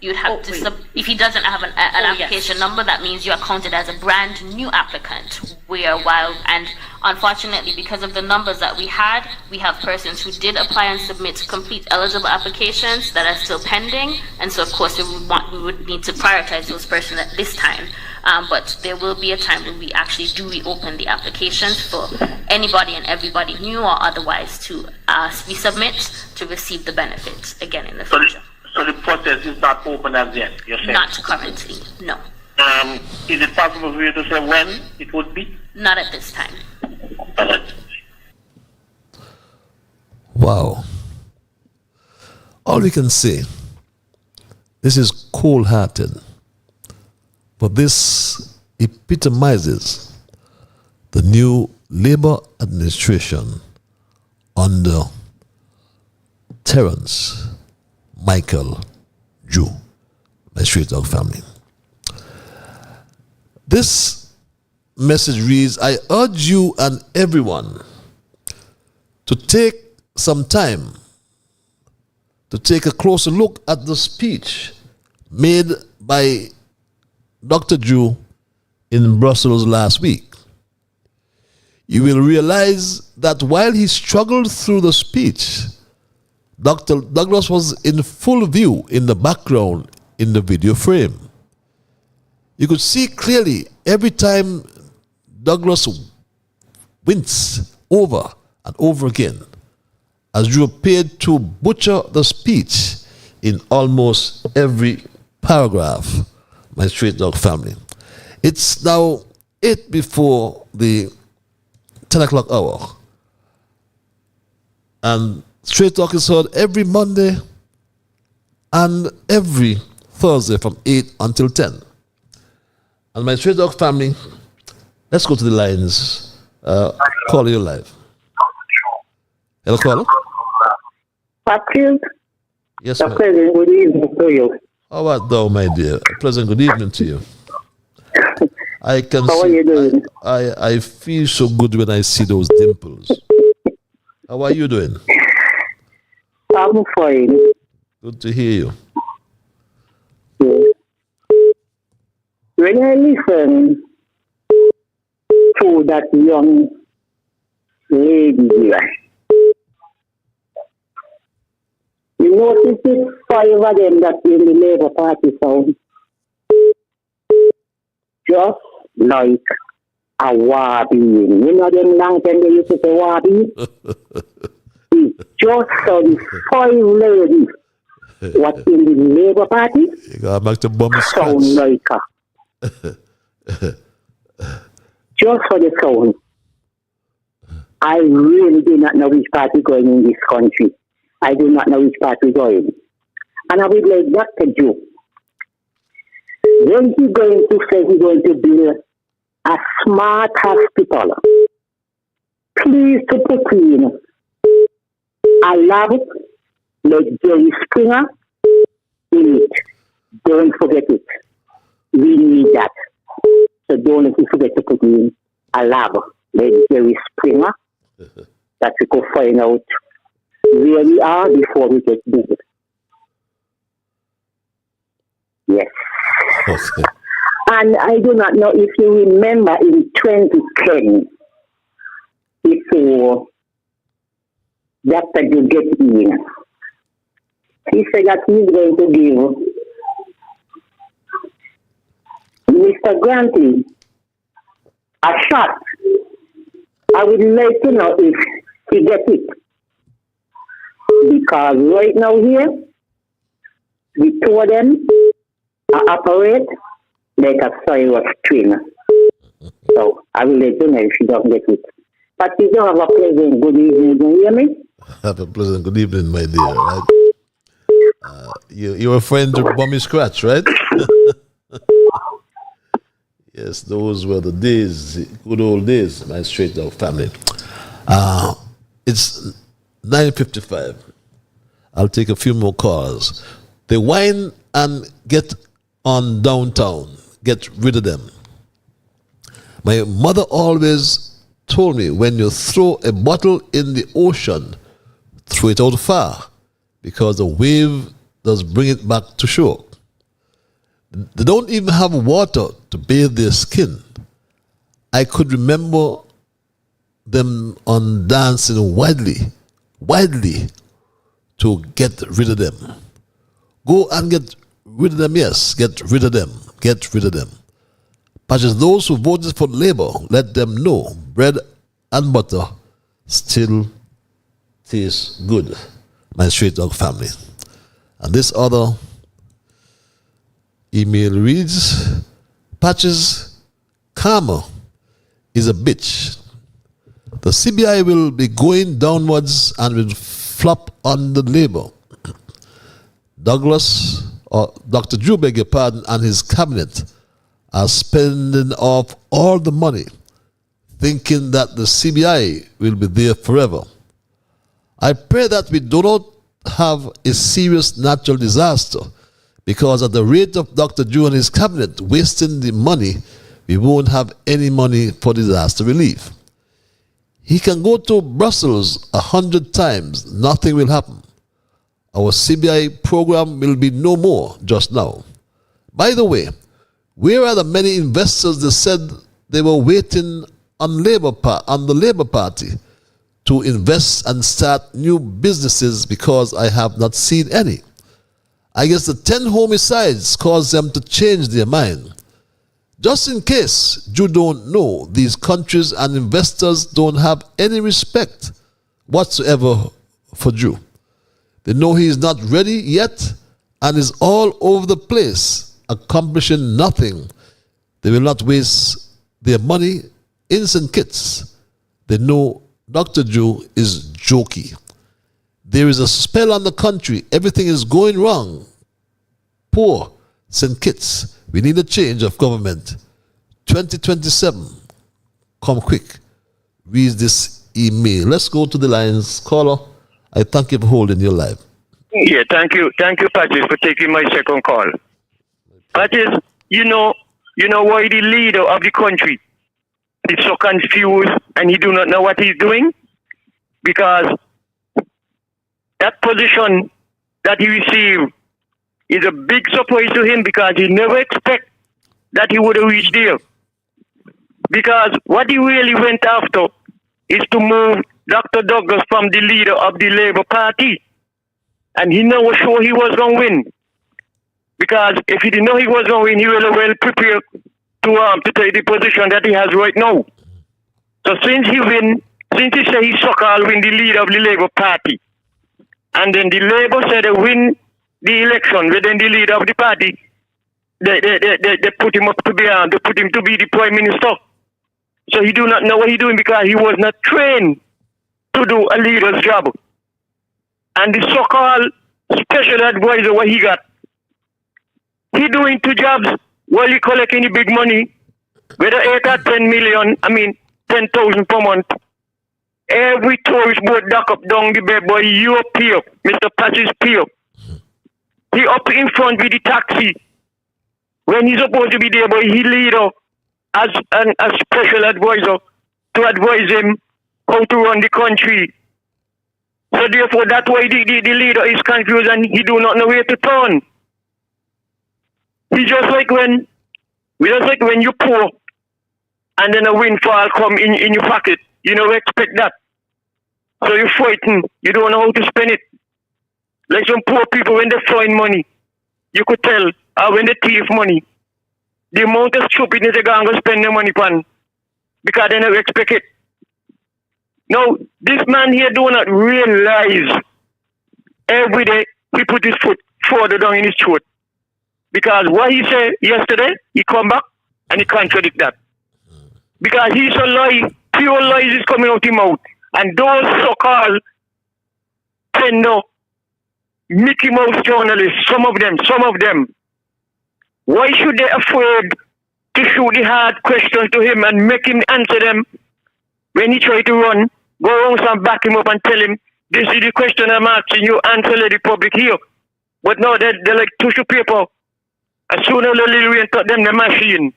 If he doesn't have an application number, that means you are counted as a brand new applicant. And unfortunately, because of the numbers that we have persons who did apply and submit complete eligible applications that are still pending, and so of course we would need to prioritize those persons at this time. But there will be a time when we actually do reopen the applications for anybody and everybody new or otherwise to resubmit to receive the benefits again in the future. So the process is not open as yet, you're saying? Not currently, no. Is it possible for you to say when it would be? Not at this time. Wow. All we can say, this is cold-hearted, but this epitomizes the new Labour administration under Terence Michael Jew, my Straight Talk family. This message reads, I urge you and everyone to take some time to take a closer look at the speech made by Dr. Jew in Brussels last week. You will realize that while he struggled through the speech, Dr. Douglas was in full view in the background in the video frame. You could see clearly every time Douglas winced over and over again as Drew appeared to butcher the speech in almost every paragraph, my Straight Dog family. It's now 8 before the 10 o'clock hour. And Straight Talk is heard every Monday and every Thursday from 8 until 10. And my Straight Dog family, let's go to the lines. Call you live. Hello, caller. Patrick. Yes, ma'am. Good evening to you. How art thou, my dear? A pleasant good evening to you. I can How see, are you doing? I feel so good when I see those dimples. How are you doing? I'm fine. Good to hear you. Yeah. When I listen to that young lady here, you notice it's 5 of them that in the Labour Party sound just like a Wabi. You know them long time they used to say Wabi? It's just so the 5 ladies what in the Labour Party you got back to bum sound like just for the sound. I really do not know which party going in this country. I do not know which party going. And I would like Dr. Joe. When he's going to say he's going to build a smart hospital, please to put in a lab like Jerry Springer in it. Don't forget it. We need that. So don't let you forget to put in a lab like Jerry Springer that we could find out where we are before we get big. Yes. Okay. And I do not know if you remember in 2010, before Dr. Joe get in, he said that he's going to give Mr. Grantley a shot. I would like to know if he gets it. Because right now here, the 2 of them operate like a Cyrus twin. So I will let you know if you don't get it. But you don't have a pleasant good evening, do you hear me? Have a pleasant good evening, my dear. Right? You're a friend of Bummy Scratch, right? Yes, those were the days, good old days, my Straight Dog family. It's 9:55. I'll take a few more calls. They whine and get on downtown. Get rid of them. My mother always told me, when you throw a bottle in the ocean, throw it out far, because the wave does bring it back to shore. They don't even have water to bathe their skin. I could remember them on dancing widely to get rid of them. Go and get rid of them, yes, get rid of them. But as those who voted for Labour, let them know bread and butter still tastes good, my Straight Dog family. And this other email reads, Patches, Karma is a bitch. The CBI will be going downwards and will flop on the Labour. Douglas, or Dr. Drew, beg your pardon, and his cabinet are spending off all the money, thinking that the CBI will be there forever. I pray that we do not have a serious natural disaster Because at the rate of Dr. Drew and his cabinet wasting the money, we won't have any money for disaster relief. He can go to Brussels 100 times, nothing will happen. Our CBI program will be no more just now. By the way, where are the many investors that said they were waiting on the Labour Party to invest and start new businesses, because I have not seen any? I guess the 10 homicides caused them to change their mind. Just in case you don't know, these countries and investors don't have any respect whatsoever for Drew. They know he is not ready yet and is all over the place, accomplishing nothing. They will not waste their money in St. Kitts. They know Dr. Drew is jokey. There is a spell on the country. Everything is going wrong. Poor St. Kitts. We need a change of government. 2027. Come quick. Read this email. Let's go to the lines. Caller, I thank you for holding your line. Yeah, thank you. Thank you, Patrice, for taking my second call. Patrice, you know why the leader of the country is so confused and he do not know what he's doing? Because that position that he received is a big surprise to him, because he never expect that he would have reached there. Because what he really went after is to move Dr. Douglas from the leader of the Labour Party. And he never sure he was going to win. Because if he didn't know he was going to win, he was well prepared to take the position that he has right now. So since he said he so-called win the leader of the Labour Party, and then the Labour said they win the election within the leader of the party, they put him up to be the prime minister. So he do not know what he's doing, because he was not trained to do a leader's job. And the so-called special advisor, what he got, he doing 2 jobs while he collecting the big money, whether 8 or 10 million, 10,000 per month. Every tourist boat dock up down the bay, boy, you up here, Mr. Patrice Pio. He up in front with the taxi. When he's supposed to be there, boy, he lead up as a special advisor to advise him how to run the country. So therefore, that's why the leader is confused and he do not know where to turn. He just like when you pour and then a windfall come in your pocket. You never expect that. So you're fighting. You don't know how to spend it. Like some poor people, when they find money, you could tell, when they thief money, the amount of stupidness they're going to spend their money on, because they never expect it. Now, this man here do not realize every day he put his foot further down in his throat. Because what he said yesterday, he come back and he contradict that. Because he's a lie, pure lies is coming out his mouth. And those so-called tender Mickey Mouse journalists, some of them, why should they afraid to shoot the hard questions to him and make him answer them when he try to run? Go around and back him up and tell him, this is the question I'm asking you, answer the public here. But no, they're like tissue paper. As soon as the little rain touch them, the machine.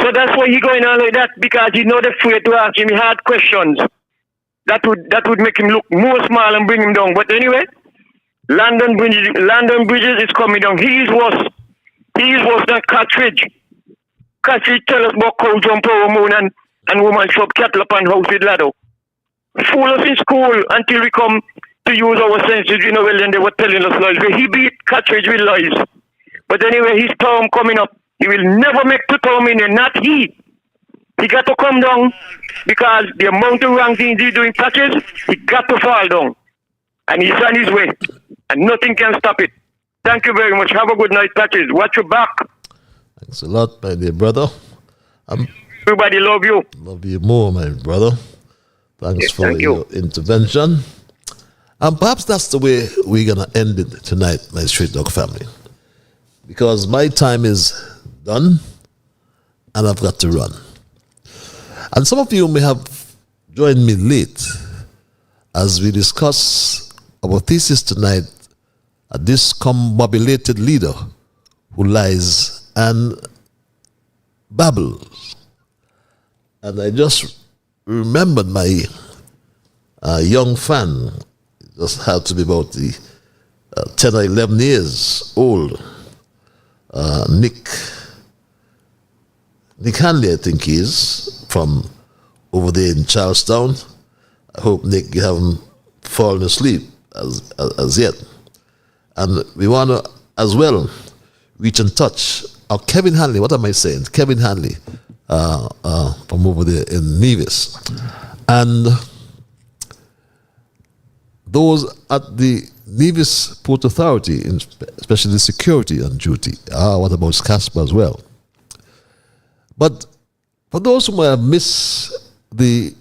So that's why he going on like that, because he not afraid to ask him hard questions. That would make him look more small and bring him down. But anyway, London Bridges is coming down. He is worse than Cartridge. Cartridge tell us about cow jump over moon and woman shop cattle upon house with ladder. Fool us in school until we come to use our senses, well, then they were telling us lies. He beat Cartridge with lies. But anyway, his term coming up. He will never make 2 terms in there, not he. He got to come down, because the amount of wrong things he's doing touches, he got to fall down. And he's on his way. And nothing can stop it. Thank you very much. Have a good night, Patches. Watch your back. Thanks a lot, my dear brother. Everybody love you. Love you more, my brother. Thanks for your intervention. And perhaps that's the way we're going to end it tonight, my Street Dog family. Because my time is done and I've got to run. And some of you may have joined me late as we discuss our thesis tonight a discombobulated leader who lies and babbles. And I just remembered my young fan, just had to be about the 10 or 11 years old, Nick Hanley, I think he is, from over there in Charlestown. I hope, Nick, you haven't fallen asleep as yet. And we want to, as well, reach and touch Kevin Hanley. What am I saying? Kevin Hanley from over there in Nevis. And those at the Nevis Port Authority, especially the security on duty. What about Casper as well? But for those who might have missed the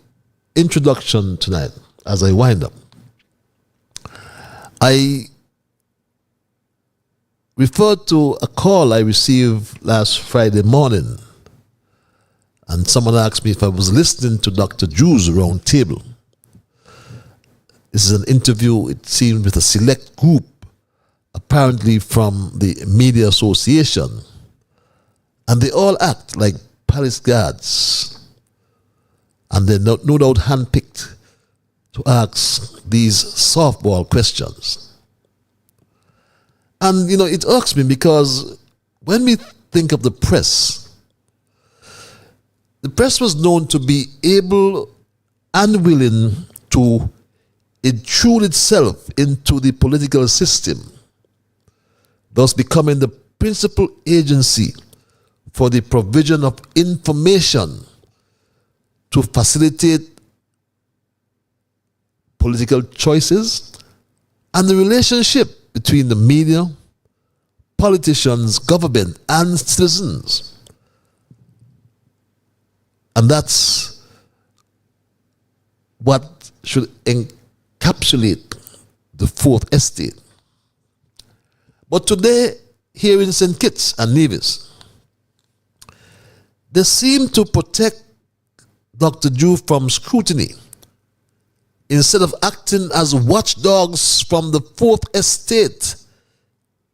introduction tonight, as I wind up, I referred to a call I received last Friday morning, and someone asked me if I was listening to Dr. Drew's round table. This is an interview, it seems, with a select group, apparently from the Media Association. And they all act like palace guards. And they're no doubt handpicked to ask these softball questions. And, it irks me because when we think of the press was known to be able and willing to intrude itself into the political system, thus becoming the principal agency for the provision of information to facilitate political choices and the relationship between the media, politicians, government, and citizens. And that's what should encapsulate the fourth estate. But today, here in St. Kitts and Nevis, they seem to protect Dr. Drew from scrutiny instead of acting as watchdogs from the fourth estate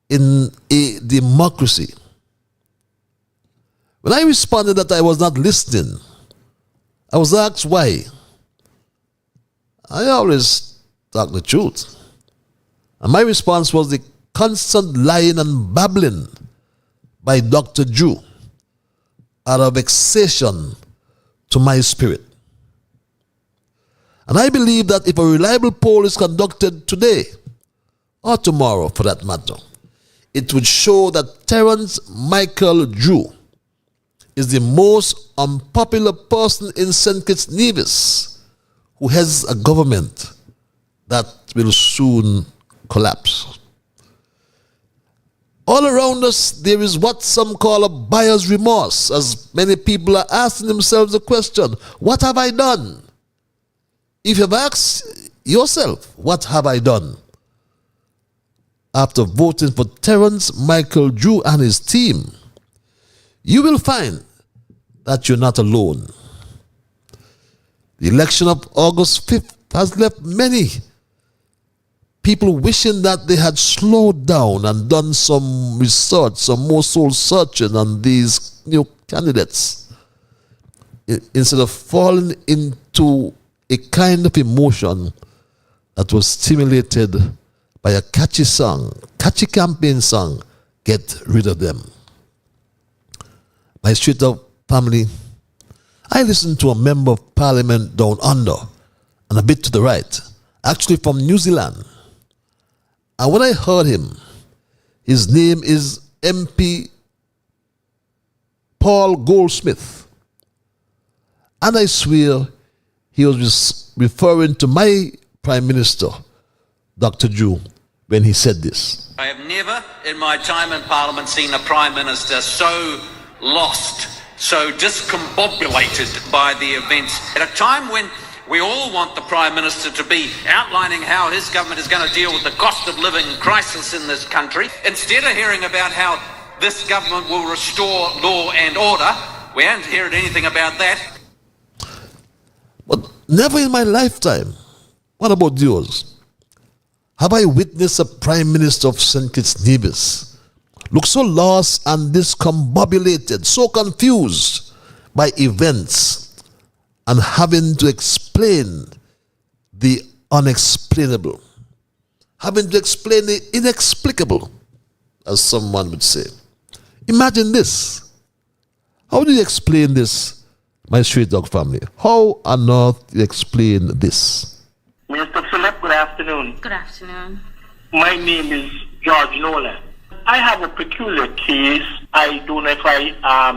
in a democracy. When I responded that I was not listening, I was asked why. I always talk the truth. And my response was the constant lying and babbling by Dr. Drew out of vexation to my spirit. And I believe that if a reliable poll is conducted today, or tomorrow for that matter, it would show that Terence Michael Drew is the most unpopular person in St. Kitts Nevis who has a government that will soon collapse. All around us, there is what some call a buyer's remorse, as many people are asking themselves the question, what have I done? If you've asked yourself, what have I done? After voting for Terence Michael Drew and his team, you will find that you're not alone. The election of August 5th has left many people wishing that they had slowed down and done some research, some more soul searching on these new candidates, instead of falling into a kind of emotion that was stimulated by a catchy song, catchy campaign song, Get Rid of Them. My straight up family, I listened to a member of parliament down under and a bit to the right, actually from New Zealand. And when I heard him, his name is MP Paul Goldsmith. And I swear he was referring to my Prime Minister, Dr. Drew, when he said this. I have never in my time in Parliament seen a Prime Minister so lost, so discombobulated by the events. At a time when we all want the Prime Minister to be outlining how his government is going to deal with the cost of living crisis in this country, instead of hearing about how this government will restore law and order, we haven't heard anything about that. But never in my lifetime, what about yours, Have I witnessed a Prime Minister of St. Kitts Nevis look so lost and discombobulated, so confused by events and having to explain the unexplainable, having to explain the inexplicable, as someone would say. Imagine this. How do you explain this, my street dog family? How on earth do you explain this? Mr. Philip, good afternoon. Good afternoon. My name is George Nolan. I have a peculiar case. I don't know if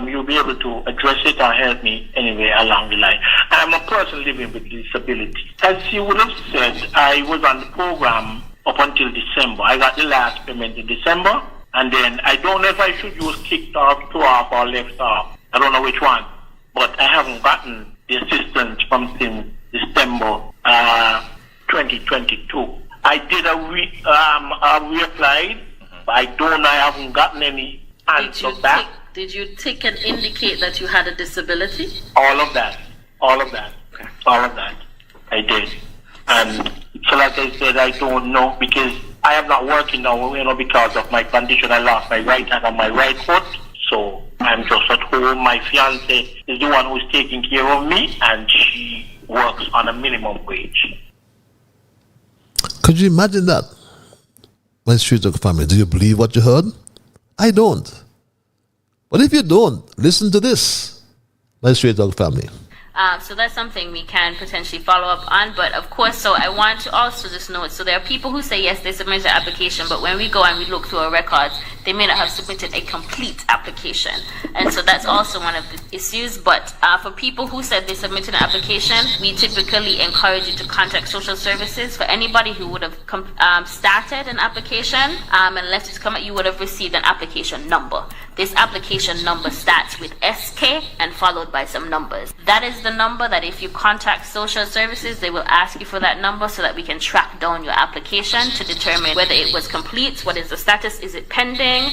you'll be able to address it or help me anyway along the line. I'm a person living with disability. As you would have said, I was on the program up until December. I got the last payment in December, and then I don't know if I should use kicked off, two off, or left off. I don't know which one, but I haven't gotten the assistance from since December 2022. I did a reapplied. I don't know, I haven't gotten any answer back. Did you tick and indicate that you had a disability? All of that. I did. And so like I said, I don't know because I am not working now, because of my condition. I lost my right hand and my right foot. So I'm just at home. My fiance is the one who's taking care of me, and she works on a minimum wage. Could you imagine that? My street dog family, do you believe what you heard? I don't. But if you don't, listen to this, my street dog family. So that's something we can potentially follow up on. But of course, so I want to also just note, so there are people who say, yes, they submitted an application, but when we go and we look through our records, they may not have submitted a complete application. And so that's also one of the issues. But for people who said they submitted an application, we typically encourage you to contact social services. For anybody who would have started an application and left it to come out, you would have received an application number. This application number starts with SK and followed by some numbers. That is the number that if you contact social services, they will ask you for that number so that we can track down your application to determine whether it was complete, what is the status, is it pending,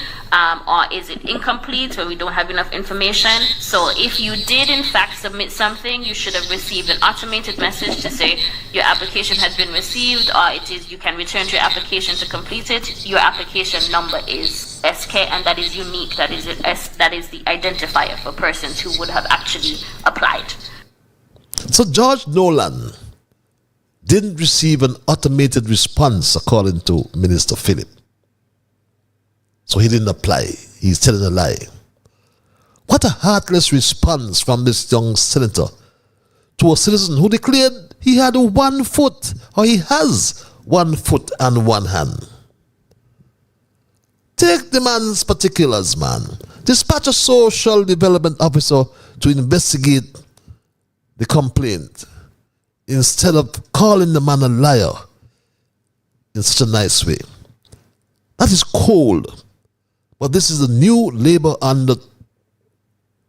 or is it incomplete where we don't have enough information. So if you did in fact submit something, you should have received an automated message to say your application has been received, or it is you can return to your application to complete it. Your application number is SK, and that is unique. That is the identifier for persons who would have actually applied. So George Nolan didn't receive an automated response according to Minister Philip. So he didn't apply. He's telling a lie. What a heartless response from this young senator to a citizen who declared he had 1 foot, or he has 1 foot and 1 hand. Take the man's particulars, man. Dispatch a social development officer to investigate the complaint instead of calling the man a liar in such a nice way. That is cold. But this is the new Labour under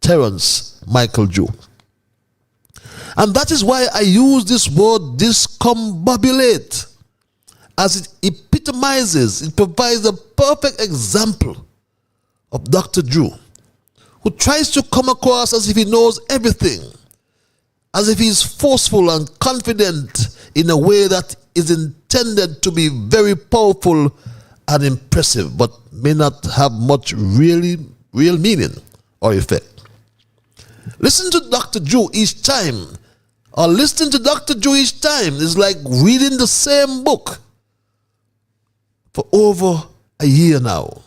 Terence Michael Jew. And that is why I use this word discombobulate, as it epitomizes, it provides a perfect example of Dr. Drew, who tries to come across as if he knows everything, as if he is forceful and confident in a way that is intended to be very powerful and impressive, but may not have much real meaning or effect. Listen to Dr. Drew each time, or listening to Dr. Drew each time is like reading the same book for over a year now.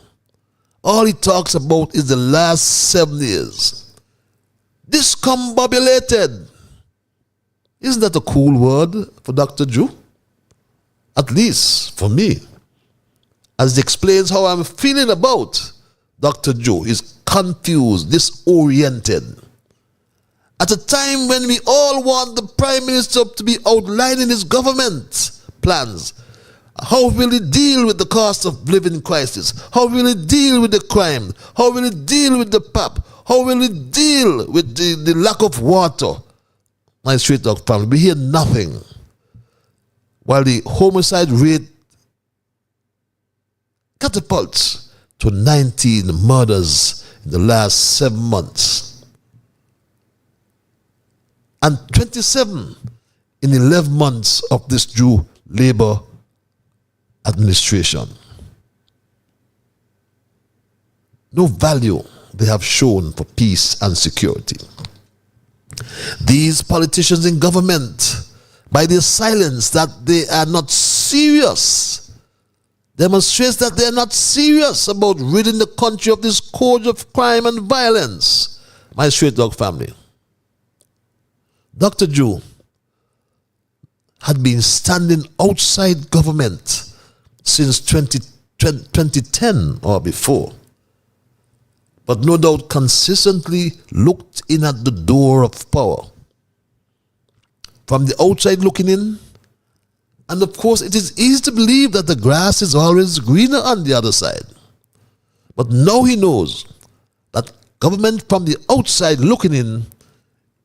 All he talks about is the last 7 years. Discombobulated. Isn't that a cool word for Dr. Drew? At least for me. As it explains how I'm feeling about Dr. Drew. He's confused, disoriented. At a time when we all want the Prime Minister to be outlining his government plans. How will he deal with the cost of living crisis? How will he deal with the crime? How will he deal with the PAP? How will he deal with the lack of water? My street dog family, we hear nothing. While the homicide rate catapults to 19 murders in the last 7 months. And 27 in 11 months of this Jew Labour administration. No value they have shown for peace and security. These politicians in government, by their silence that they are not serious, demonstrates that they are not serious about ridding the country of this scourge of crime and violence. My straight dog family. Dr. Drew had been standing outside government since 2010 or before, but no doubt consistently looked in at the door of power. From the outside looking in, and of course it is easy to believe that the grass is always greener on the other side. But now he knows that government from the outside looking in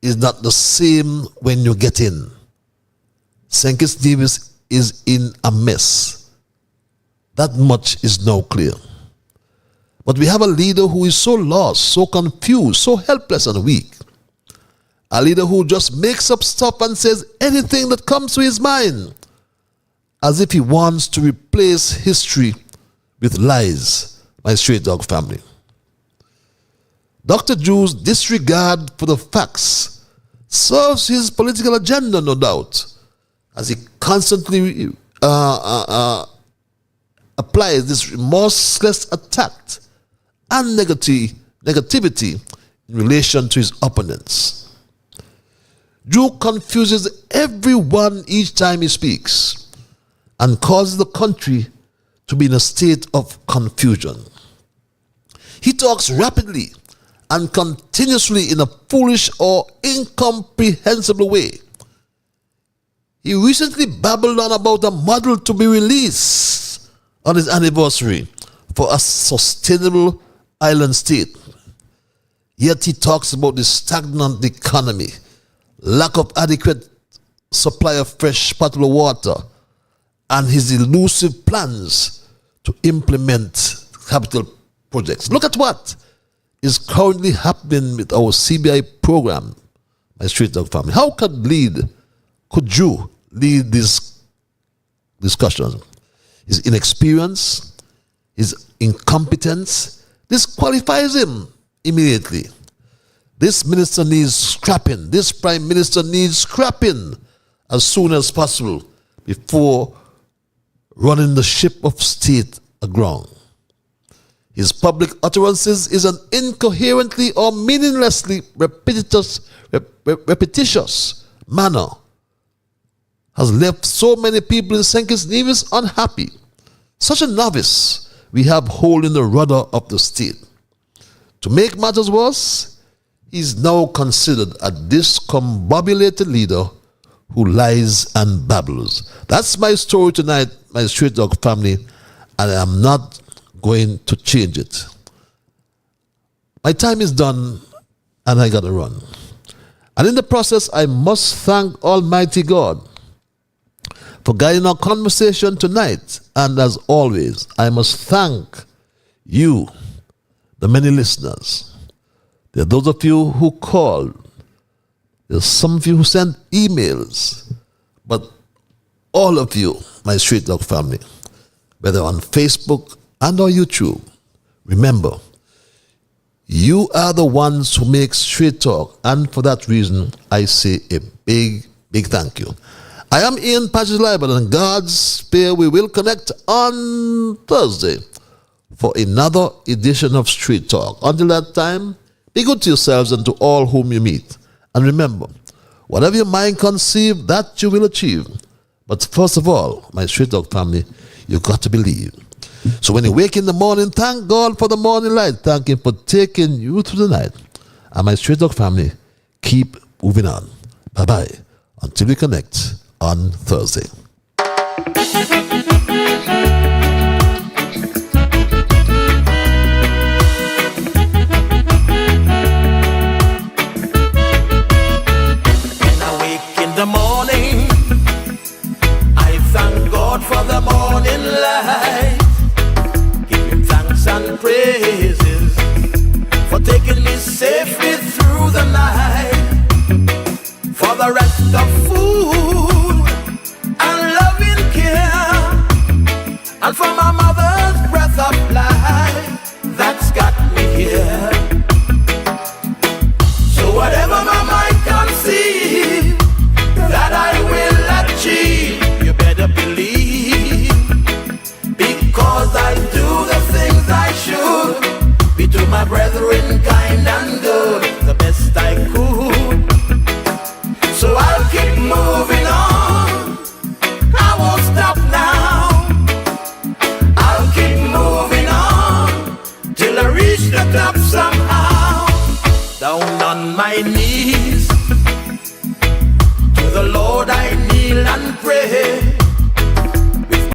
is not the same when you get in. St. Kitts Nevis is in a mess. That much is now clear. But we have a leader who is so lost, so confused, so helpless and weak. A leader who just makes up stuff and says anything that comes to his mind, as if he wants to replace history with lies. My straight dog family. Dr. Drew's disregard for the facts serves his political agenda, no doubt, as he constantly applies this remorseless attack and negativity in relation to his opponents. Drew confuses everyone each time he speaks and causes the country to be in a state of confusion. He talks rapidly and continuously in a foolish or incomprehensible way. He recently babbled on about a model to be released on his anniversary for a sustainable island state. Yet he talks about the stagnant economy, lack of adequate supply of fresh potable water, and his elusive plans to implement capital projects. Look at what is currently happening with our CBI program, my straight dog family. How could Drew lead these discussions? His inexperience, his incompetence disqualifies him immediately. This minister needs scrapping. This prime minister needs scrapping as soon as possible before running the ship of state aground. His public utterances is an incoherently or meaninglessly repetitious manner has left so many people in St. Kitts Nevis unhappy. Such a novice we have holding the rudder of the state. To make matters worse, he is now considered a discombobulated leader who lies and babbles. That's my story tonight, my straight dog family, and I am not going to change it. My time is done and I gotta run. And in the process, I must thank Almighty God for guiding our conversation tonight. And as always, I must thank you, the many listeners. There are those of you who called. There's some of you who sent emails. But all of you, my straight dog family, whether on Facebook and on YouTube, remember, you are the ones who make straight talk. And for that reason, I say a big, big thank you. I am Ian Patches Liburd, and God's spare we will connect on Thursday for another edition of Street Talk. Until that time, be good to yourselves and to all whom you meet. And remember, whatever your mind conceive, that you will achieve. But first of all, my Street Talk family, you've got to believe. So when you wake in the morning, thank God for the morning light. Thank Him for taking you through the night. And my Street Talk family, keep moving on. Bye-bye. Until we connect on Thursday. The morning, I thank God for the morning light. Give Him thanks and praise